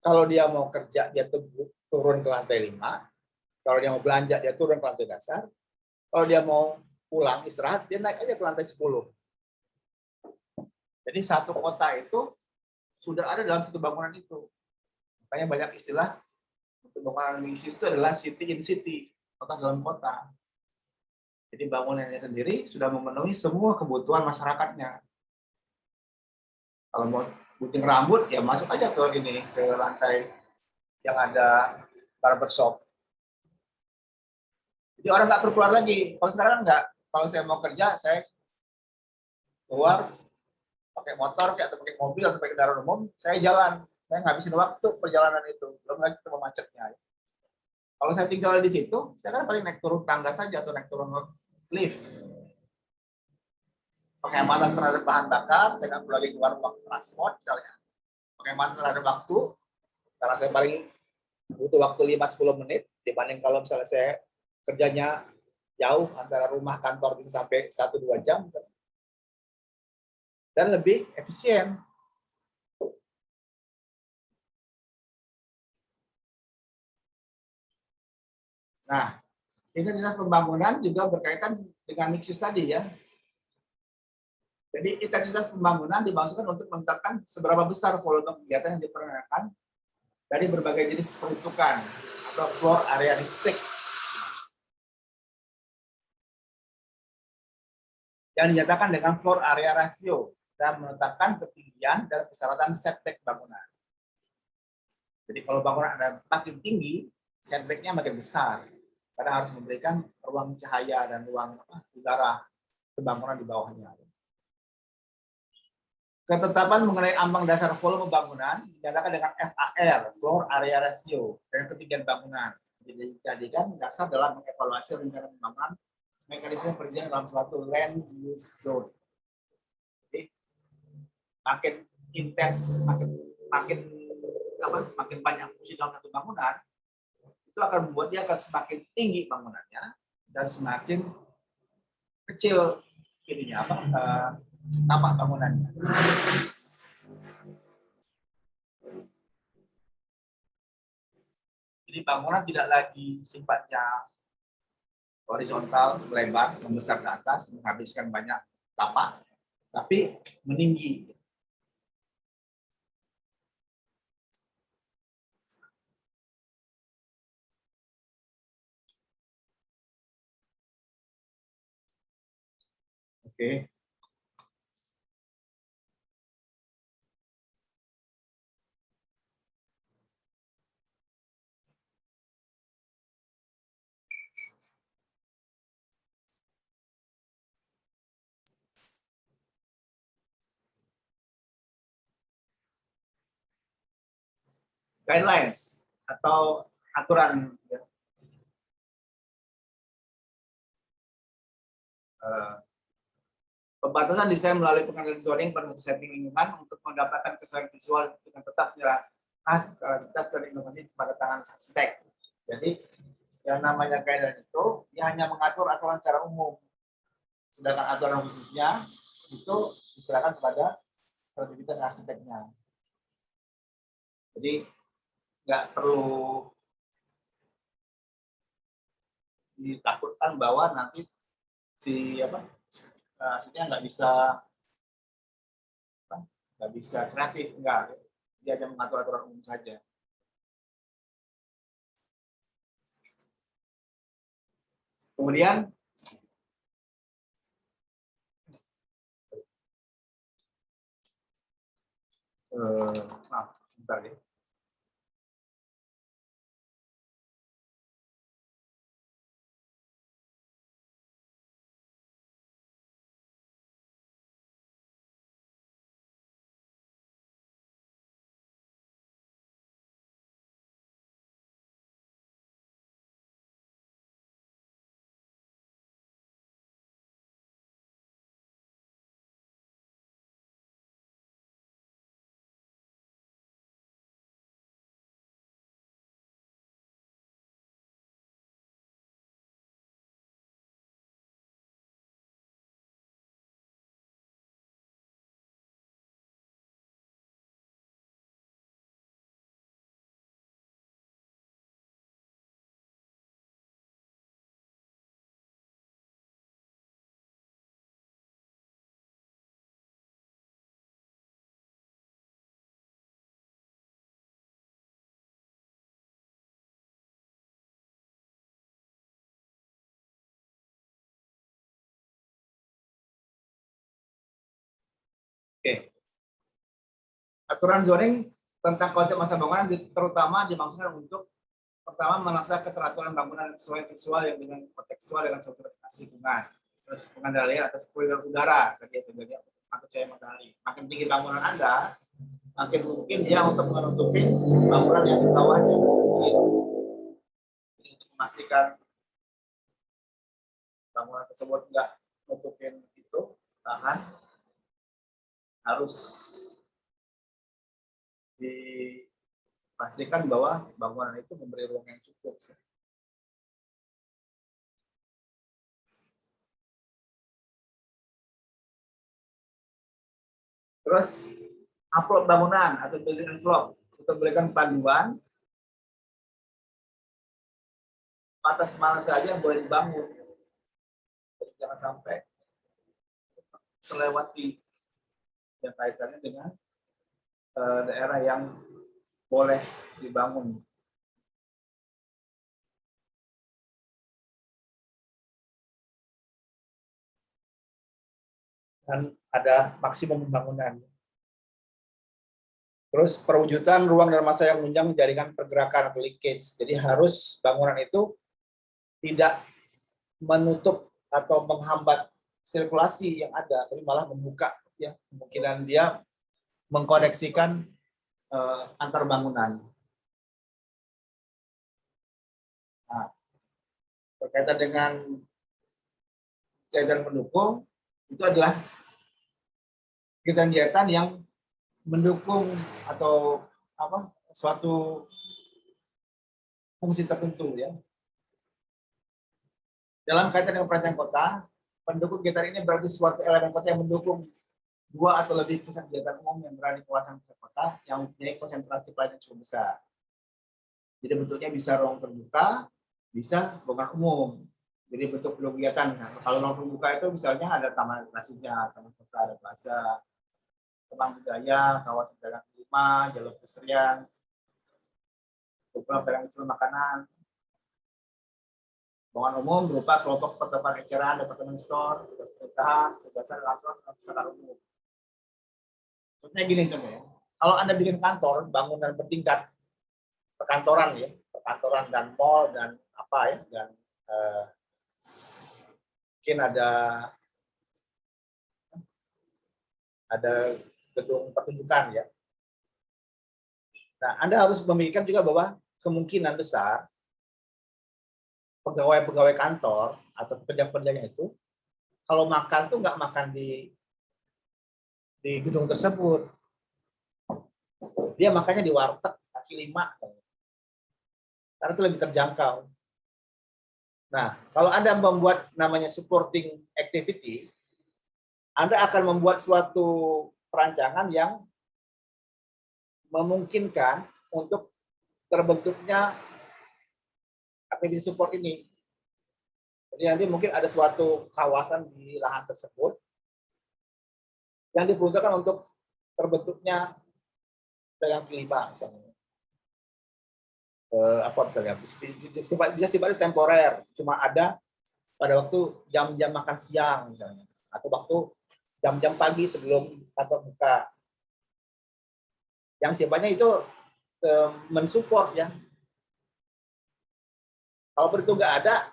Kalau dia mau kerja dia turun ke lantai 5, kalau dia mau belanja dia turun ke lantai dasar, kalau dia mau pulang istirahat dia naik aja ke lantai 10. Jadi satu kota itu sudah ada dalam satu bangunan itu. Makanya banyak istilah untuk bangunan mixed use itu adalah city in city, kota dalam kota. Jadi bangunannya sendiri sudah memenuhi semua kebutuhan masyarakatnya. Kalau mau gunting rambut ya masuk aja ke ini, ke lantai yang ada barbershop. Jadi orang nggak perlu keluar lagi. Kalau sekarang nggak. Kalau saya mau kerja, saya keluar pakai motor atau pakai mobil atau pakai kendaraan umum, saya jalan. Saya ngabisin waktu perjalanan itu. Belum lagi ketemu macetnya. Kalau saya tinggal di situ, saya kan paling naik turun tangga saja atau naik turun lift. Penghematan terhadap bahan bakar, saya nggak perlu lagi keluar waktu transport misalnya. Penghematan terhadap waktu, karena saya paling butuh waktu 5-10 menit dibanding kalau misalnya saya kerjanya jauh antara rumah kantor bisa sampai 1-2 jam dan lebih efisien. Nah, intensitas pembangunan juga berkaitan dengan mixed use tadi ya. Jadi intensitas pembangunan dimaksudkan untuk menetapkan seberapa besar volume kegiatan yang diperanakan dari berbagai jenis peruntukan atau floor area restrict yang dinyatakan dengan floor area ratio dan menetapkan ketinggian dan persyaratan setback bangunan. Jadi kalau bangunan ada makin tinggi, setbacknya makin besar karena harus memberikan ruang cahaya dan ruang udara ke bangunan di bawahnya. Ketetapan mengenai ambang dasar volume bangunan dinyatakan dengan FAR, floor area ratio, dan ketinggian bangunan. Jadi dijadikan dasar dalam mengevaluasi rencana pembangunan mekanisme perizinan dalam suatu land use zone. Jadi makin intens, makin banyak fungsi dalam satu bangunan, itu akan membuat dia akan semakin tinggi bangunannya dan semakin kecil ininya tapak bangunannya. Jadi bangunan tidak lagi sifatnya horizontal, lebar, membesar ke atas, menghabiskan banyak tapak, tapi meninggi. Oke. Guidelines atau aturan ya. Pembatasan desain melalui pengambilan zoning pada satu setting lingkungan untuk mendapatkan kesesuaian visual dengan tetap menyerahkan kualitas dan inovasi pada tangan arsitek. Jadi Yang namanya kaidah itu dia hanya mengatur aturan secara umum. Sedangkan aturan khususnya itu diserahkan kepada kreativitas arsiteknya. Jadi nggak perlu ditakutkan bahwa nanti si arsiteknya nggak bisa kreatif, enggak. Dia hanya mengatur aturan umum saja. Kemudian bentar ya. Oke. Aturan zoning tentang konsep masa bangunan terutama dimaksudkan untuk pertama menata keteraturan bangunan sesuai visual yang dengan kontekstual dengan strukturasi lingkungan. Terus pengendalian atas kualitas udara tadi sebagai atau cahaya matahari. Makin tinggi bangunan Anda, makin mungkin dia untuk menutupi bangunan yang di bawahnya kecil. Jadi untuk memastikan bangunan tersebut nggak nutupin itu, tahan harus dipastikan bahwa bangunan itu memberi ruang yang cukup. Terus upload bangunan atau building envelope untuk memberikan panduan batas mana saja yang boleh dibangun. Jadi jangan sampai melewati yang kaitannya dengan daerah yang boleh dibangun. Dan ada maksimum pembangunan. Terus perwujudan ruang dan masa yang menunjang jaringan pergerakan atau linkage. Jadi harus bangunan itu tidak menutup atau menghambat sirkulasi yang ada, tapi malah membuka ya kemungkinan dia mengkoneksikan antar bangunan. Nah, berkaitan dengan kegiatan pendukung itu adalah kegiatan yang mendukung atau suatu fungsi tertentu ya. Dalam kaitan dengan perencanaan kota, pendukung kegiatan ini berarti suatu elemen kota yang mendukung dua atau lebih pusat kegiatan umum yang berada di kawasan pusat kota yang mempunyai konsentrasi pelayanan cukup besar. Jadi bentuknya bisa ruang terbuka, bisa bangunan umum. Jadi bentuk kegiatan. Nah, kalau ruang terbuka itu misalnya ada taman rekreasinya, taman kota, ada plaza, taman budaya, kawasan dagang kelima, jalur pedestrian, pedagang kecil makanan. Bangunan umum berupa kelompok pertemuan eceran, departemen store, pemerintahan, tugasan kantor, pusat umum. Contohnya gini contohnya. Kalau Anda bikin kantor, bangunan bertingkat perkantoran ya, perkantoran dan mall dan apa ya, dan mungkin ada gedung pertunjukan ya. Nah, Anda harus memikirkan juga bahwa kemungkinan besar pegawai-pegawai kantor atau pekerja-pekerjanya itu kalau makan tuh nggak makan di gedung tersebut, dia makannya di warteg kaki lima karena itu lebih terjangkau. Nah, kalau Anda membuat namanya supporting activity, Anda akan membuat suatu perancangan yang memungkinkan untuk terbentuknya activity support ini. Jadi nanti mungkin ada suatu kawasan di lahan tersebut yang diperuntukkan untuk terbentuknya pedagang kaki lima misalnya. Apa misalnya bisa sifatnya temporer, cuma ada pada waktu jam-jam makan siang misalnya, atau waktu jam-jam pagi sebelum kantor buka. Yang sifatnya itu mensupport ya. Kalau itu nggak ada,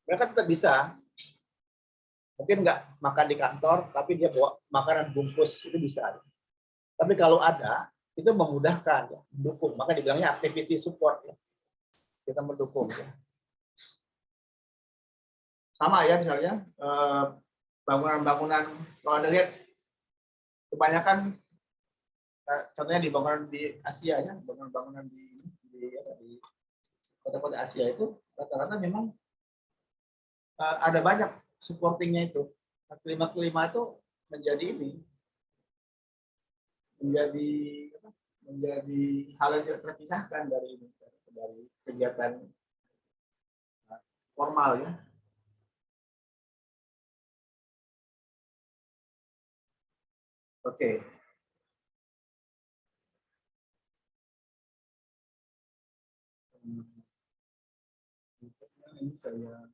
mereka tetap bisa. Mungkin nggak makan di kantor, tapi dia bawa makanan bungkus itu bisa. Tapi kalau ada, itu memudahkan, ya, mendukung. Maka dibilangnya activity support. Ya. Kita mendukung. Ya. Sama ya misalnya, bangunan-bangunan, kalau Anda lihat, kebanyakan, contohnya di bangunan di Asia, ya, bangunan-bangunan di kota-kota Asia itu, rata-rata memang ada banyak supportingnya itu. Kelima-kelima itu menjadi ini, menjadi hal yang tidak terpisahkan dari kegiatan formal ya. Oke. Ini saya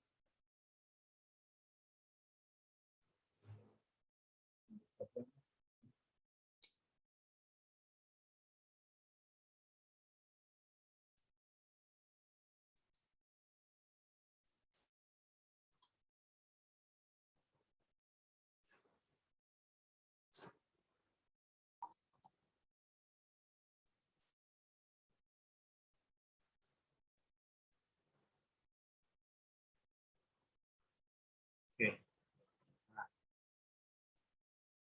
oke. Nah,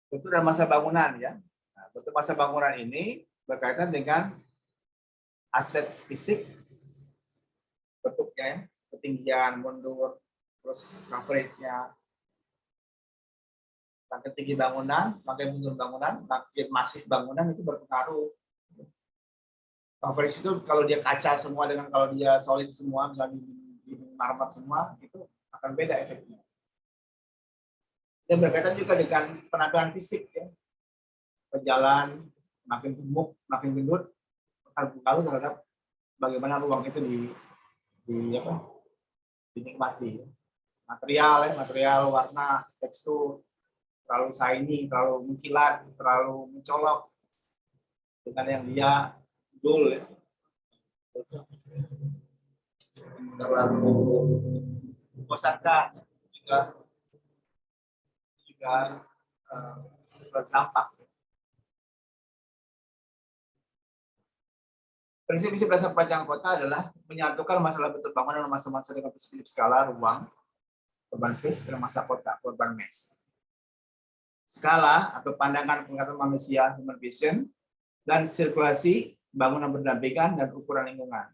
bentuk dan masa bangunan ya. Nah, bentuk masa bangunan ini berkaitan dengan aspek fisik bentuknya, ya, ketinggian, mundur, terus coverage-nya. Makin tinggi bangunan, makin mundur bangunan, makin masif bangunan itu berpengaruh. Coverage itu kalau dia kaca semua dengan kalau dia solid semua, misalnya di marmer semua, itu akan beda efeknya. Dan berkaitan juga dengan penampilan fisik ya. Berjalan makin gemuk, makin gendut, akan berpengaruh terhadap bagaimana ruang itu dinikmati. Material, warna, tekstur, terlalu shiny, terlalu mengkilat, terlalu mencolok dengan yang dia dull ya. Terlalu membosankan juga berdampak. Prinsip-prinsip dasar perancangan kota adalah menyatukan masalah bentuk bangunan dan masa-masa dengan prinsip skala ruang, urban space, dan masa kota, urban mass. Skala atau pandangan penglihatan manusia, human vision, dan sirkulasi bangunan berdampingan dan ukuran lingkungan.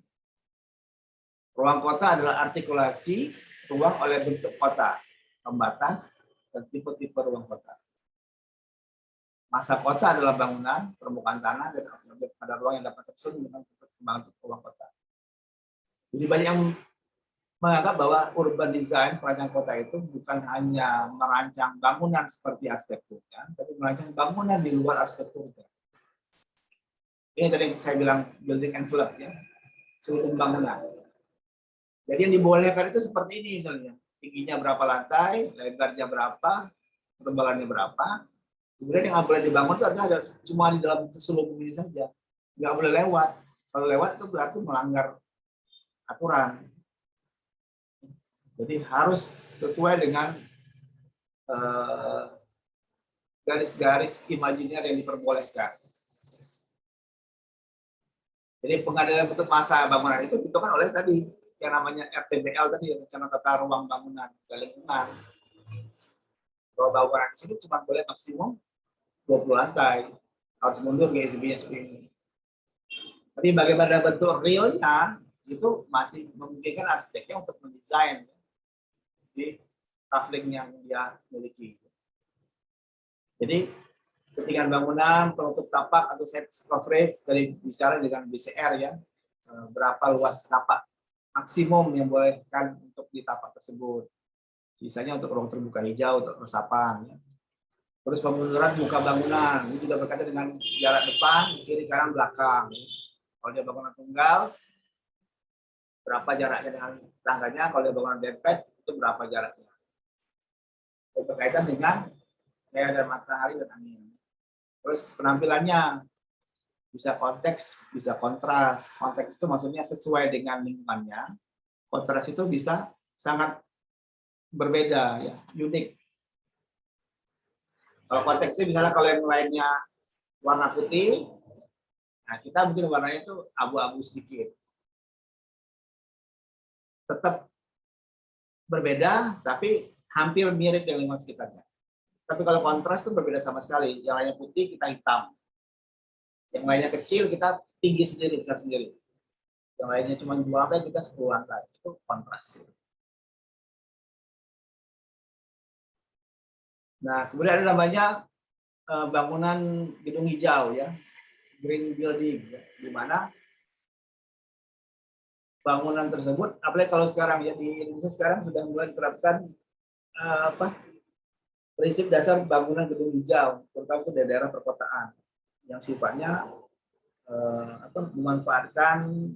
Ruang kota adalah artikulasi ruang oleh bentuk kota, pembatas, dan tipe-tipe ruang kota. Masa kota adalah bangunan, permukaan tanah, dan pada ruang yang dapat tersusun dengan bentuk ruang kota. Jadi banyak yang menganggap bahwa urban design perancangan kota itu bukan hanya merancang bangunan seperti arsitekturnya, tapi merancang bangunan di luar arsitekturnya. Ini tadi yang saya bilang building envelope ya, seluruh bangunan. Jadi yang dibolehkan itu seperti ini misalnya, tingginya berapa lantai, lebarnya berapa, ketebalannya berapa. Kemudian yang nggak boleh dibangun itu ada cuma di dalam keseluruhan ini saja, nggak boleh lewat. Kalau lewat itu berarti melanggar aturan. Jadi harus sesuai dengan garis-garis imajiner yang diperbolehkan. Jadi pengadilan bentuk masa bangunan itu ditentukan oleh tadi yang namanya RTBL tadi, rencana tata ruang bangunan dan lingkungan. Kalau bangunan di sini cuma boleh maksimum 20 lantai, harus mundur GSB-nya seperti ini. Tapi bagaimana bentuk realnya itu masih memungkinkan arsiteknya untuk mendesain. di kafling yang dia miliki. Jadi ketinggian bangunan, penutup tapak atau surface coverage dari bicara dengan BCR ya, berapa luas tapak maksimum yang bolehkan untuk di tapak tersebut. Sisanya untuk ruang terbuka hijau, untuk resapan. Ya. Terus pemunduran muka bangunan, ini juga berkaitan dengan jarak depan, kiri, kanan, belakang. Kalau dia bangunan tunggal, berapa jaraknya dengan tangganya, kalau dia bangunan dempet, itu berapa jaraknya. Itu berkaitan dengan cahaya dan matahari dan angin. Terus penampilannya, bisa konteks, bisa kontras. Konteks itu maksudnya sesuai dengan lingkungannya. Kontras itu bisa sangat berbeda, ya, unik. Kalau konteksnya misalnya kalau yang lainnya warna putih, nah kita mungkin warnanya itu abu-abu sedikit. Tetap berbeda, tapi hampir mirip dengan lingkungan sekitarnya. Tapi kalau kontras itu berbeda sama sekali. Yang lainnya putih, kita hitam. Yang lainnya kecil, kita tinggi sendiri, besar sendiri. Yang lainnya cuma 2 lantai, kita 10 lantai. Itu kontras. Nah, kemudian ada namanya bangunan gedung hijau, ya, green building, ya, di mana bangunan tersebut, apalagi kalau sekarang ya di Indonesia sekarang sudah mulai diterapkan prinsip dasar bangunan gedung hijau, terutama itu di daerah perkotaan, yang sifatnya memanfaatkan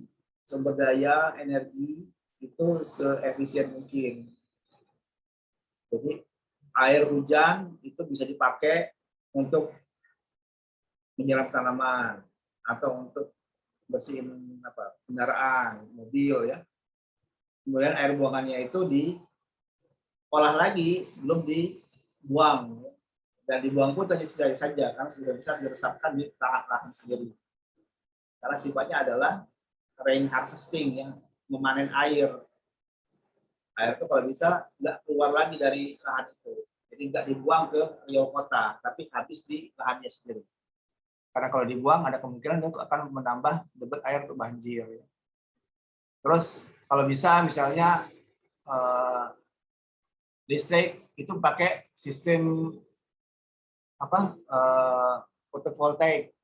sumber daya energi itu seefisien mungkin. Jadi air hujan itu bisa dipakai untuk menyiram tanaman atau untuk bersihin kendaraan, mobil ya. Kemudian air buangannya itu diolah lagi sebelum dibuang. Dan dibuang pun hanya sisa saja karena sudah bisa diresapkan di lahan sendiri. Karena sifatnya adalah rain harvesting, ya, memanen air. Air itu kalau bisa nggak keluar lagi dari lahan itu. Jadi nggak dibuang ke riau kota, tapi habis di lahannya sendiri. Karena kalau dibuang ada kemungkinan itu akan menambah debit air untuk banjir. Terus kalau bisa misalnya listrik itu pakai sistem fotovoltaik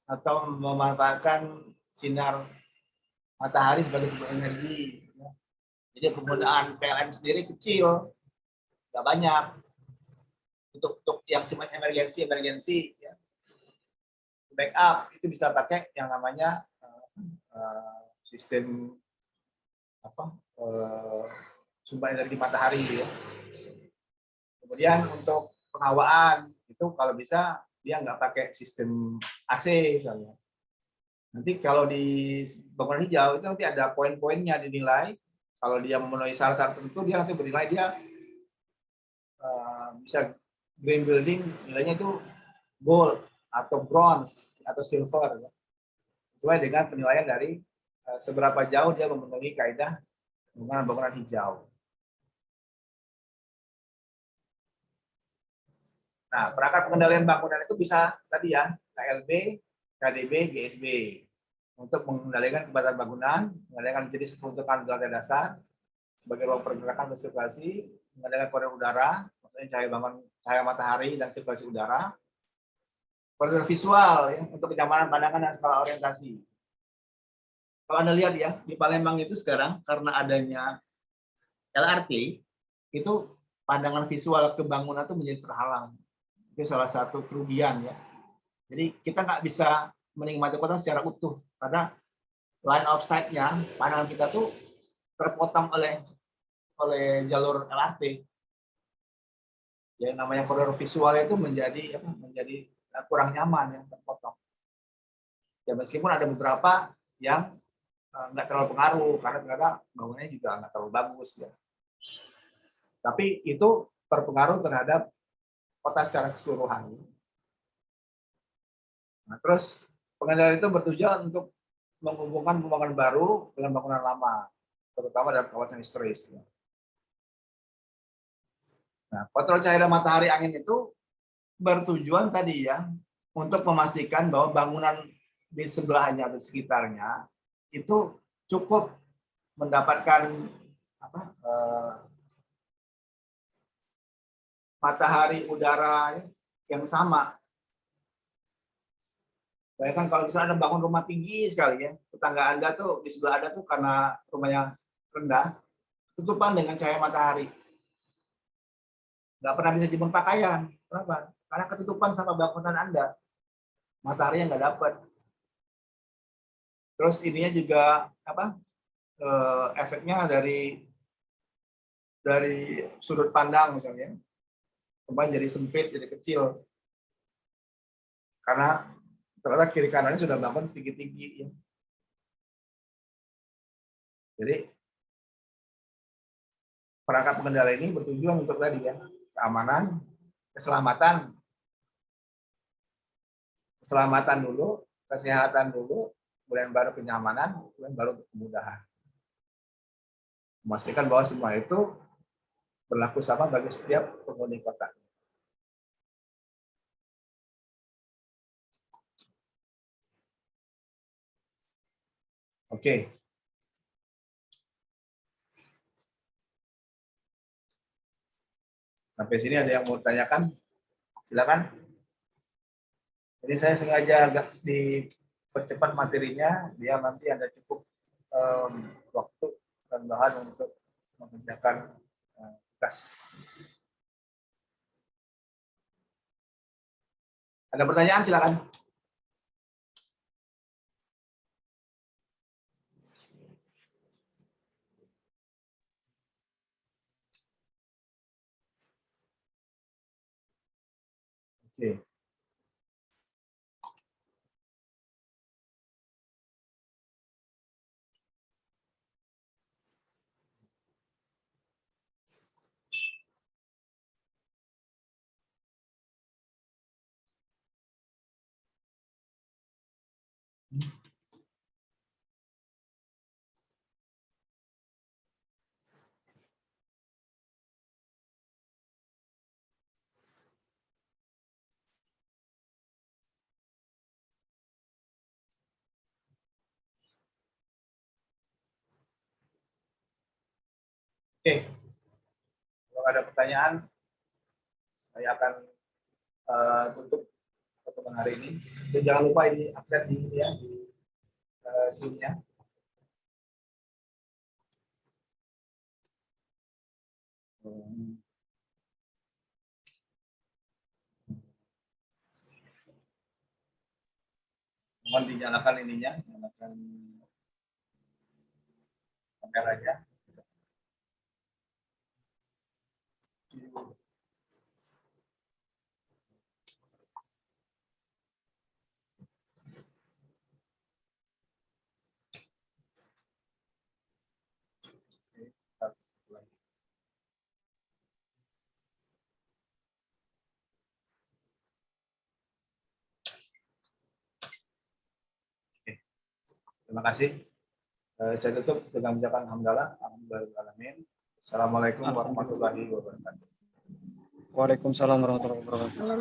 atau memanfaatkan sinar matahari sebagai sumber energi. Jadi penggunaan PLN sendiri kecil, nggak banyak. Untuk yang sifatnya emergensi, ya. Backup itu bisa pakai yang namanya sistem sumber energi matahari, ya. Kemudian untuk penghawaan itu kalau bisa dia nggak pakai sistem AC misalnya. Nanti kalau di bangunan hijau itu nanti ada poin-poinnya dinilai. Kalau dia memenuhi syarat-syarat tertentu, dia nanti bernilai dia bisa green building, nilainya itu gold atau bronze atau silver, ya. Sesuai dengan penilaian dari seberapa jauh dia memenuhi kaidah bangunan hijau. Nah, perangkat pengendalian bangunan itu bisa tadi ya, KLB, KDB, GSB. Untuk mengendalikan kecepatan bangunan, mengendalikan jenis peruntukan lantai dasar, sebagai ruang pergerakan dan sirkulasi, mengendalikan koridor udara, maksudnya cahaya matahari dan sirkulasi udara, koridor visual ya, untuk kenyamanan pandangan dan skala orientasi. Kalau Anda lihat ya, di Palembang itu sekarang karena adanya LRT, itu pandangan visual ke bangunan itu menjadi terhalang. Itu salah satu kerugian ya. Jadi kita nggak bisa menikmati kota secara utuh karena line of sight-nya, pandangan kita tuh terpotong oleh jalur LRT. Yang namanya koridor visual itu menjadi kurang nyaman, ya, terpotong. Ya meskipun ada beberapa yang nggak terlalu pengaruh karena ternyata bangunannya juga nggak terlalu bagus ya. Tapi itu berpengaruh terhadap kota secara keseluruhan. Nah, terus pengendalian itu bertujuan untuk menghubungkan pembangunan baru dengan bangunan lama, terutama dalam kawasan historis. Nah, kontrol cahaya matahari angin itu bertujuan tadi ya untuk memastikan bahwa bangunan di sebelahnya atau sekitarnya itu cukup mendapatkan matahari, udara yang sama. Bayangkan kalau misalnya Anda bangun rumah tinggi sekali ya, tetangga Anda tuh di sebelah Anda tuh karena rumahnya rendah, tutupan dengan cahaya matahari. Nggak pernah bisa jemur pakaian. Kenapa? Karena ketutupan sama bangunan Anda. Matahari yang nggak dapat. Terus ininya juga apa? Efeknya dari sudut pandang misalnya. Rumah jadi sempit, jadi kecil. Karena ternyata kiri kanannya sudah bangun tinggi-tinggi ya. Jadi perangkat pengendali ini bertujuan untuk tadi ya, keamanan, keselamatan dulu, kesehatan dulu, kemudian baru kenyamanan, kemudian baru kemudahan. Memastikan bahwa semua itu berlaku sama bagi setiap penghuni kota. Oke. Sampai sini ada yang mau tanyakan? Silakan. Jadi saya sengaja agak dipercepat materinya, biar nanti ada cukup waktu dan bahan untuk mengerjakan tugas. Ada pertanyaan silakan. Oke. Oke. Kalau ada pertanyaan, saya akan tutup pertemuan hari ini. Dan jangan lupa ini update di Zoom-nya. Mohon dinyalakan ininya, nyalakan kameranya. Terima kasih. Saya tutup dengan mengucapkan hamdalah. Alhamdulillahirrahmanirrahim. Assalamualaikum warahmatullahi wabarakatuh. Waalaikumsalam warahmatullahi wabarakatuh.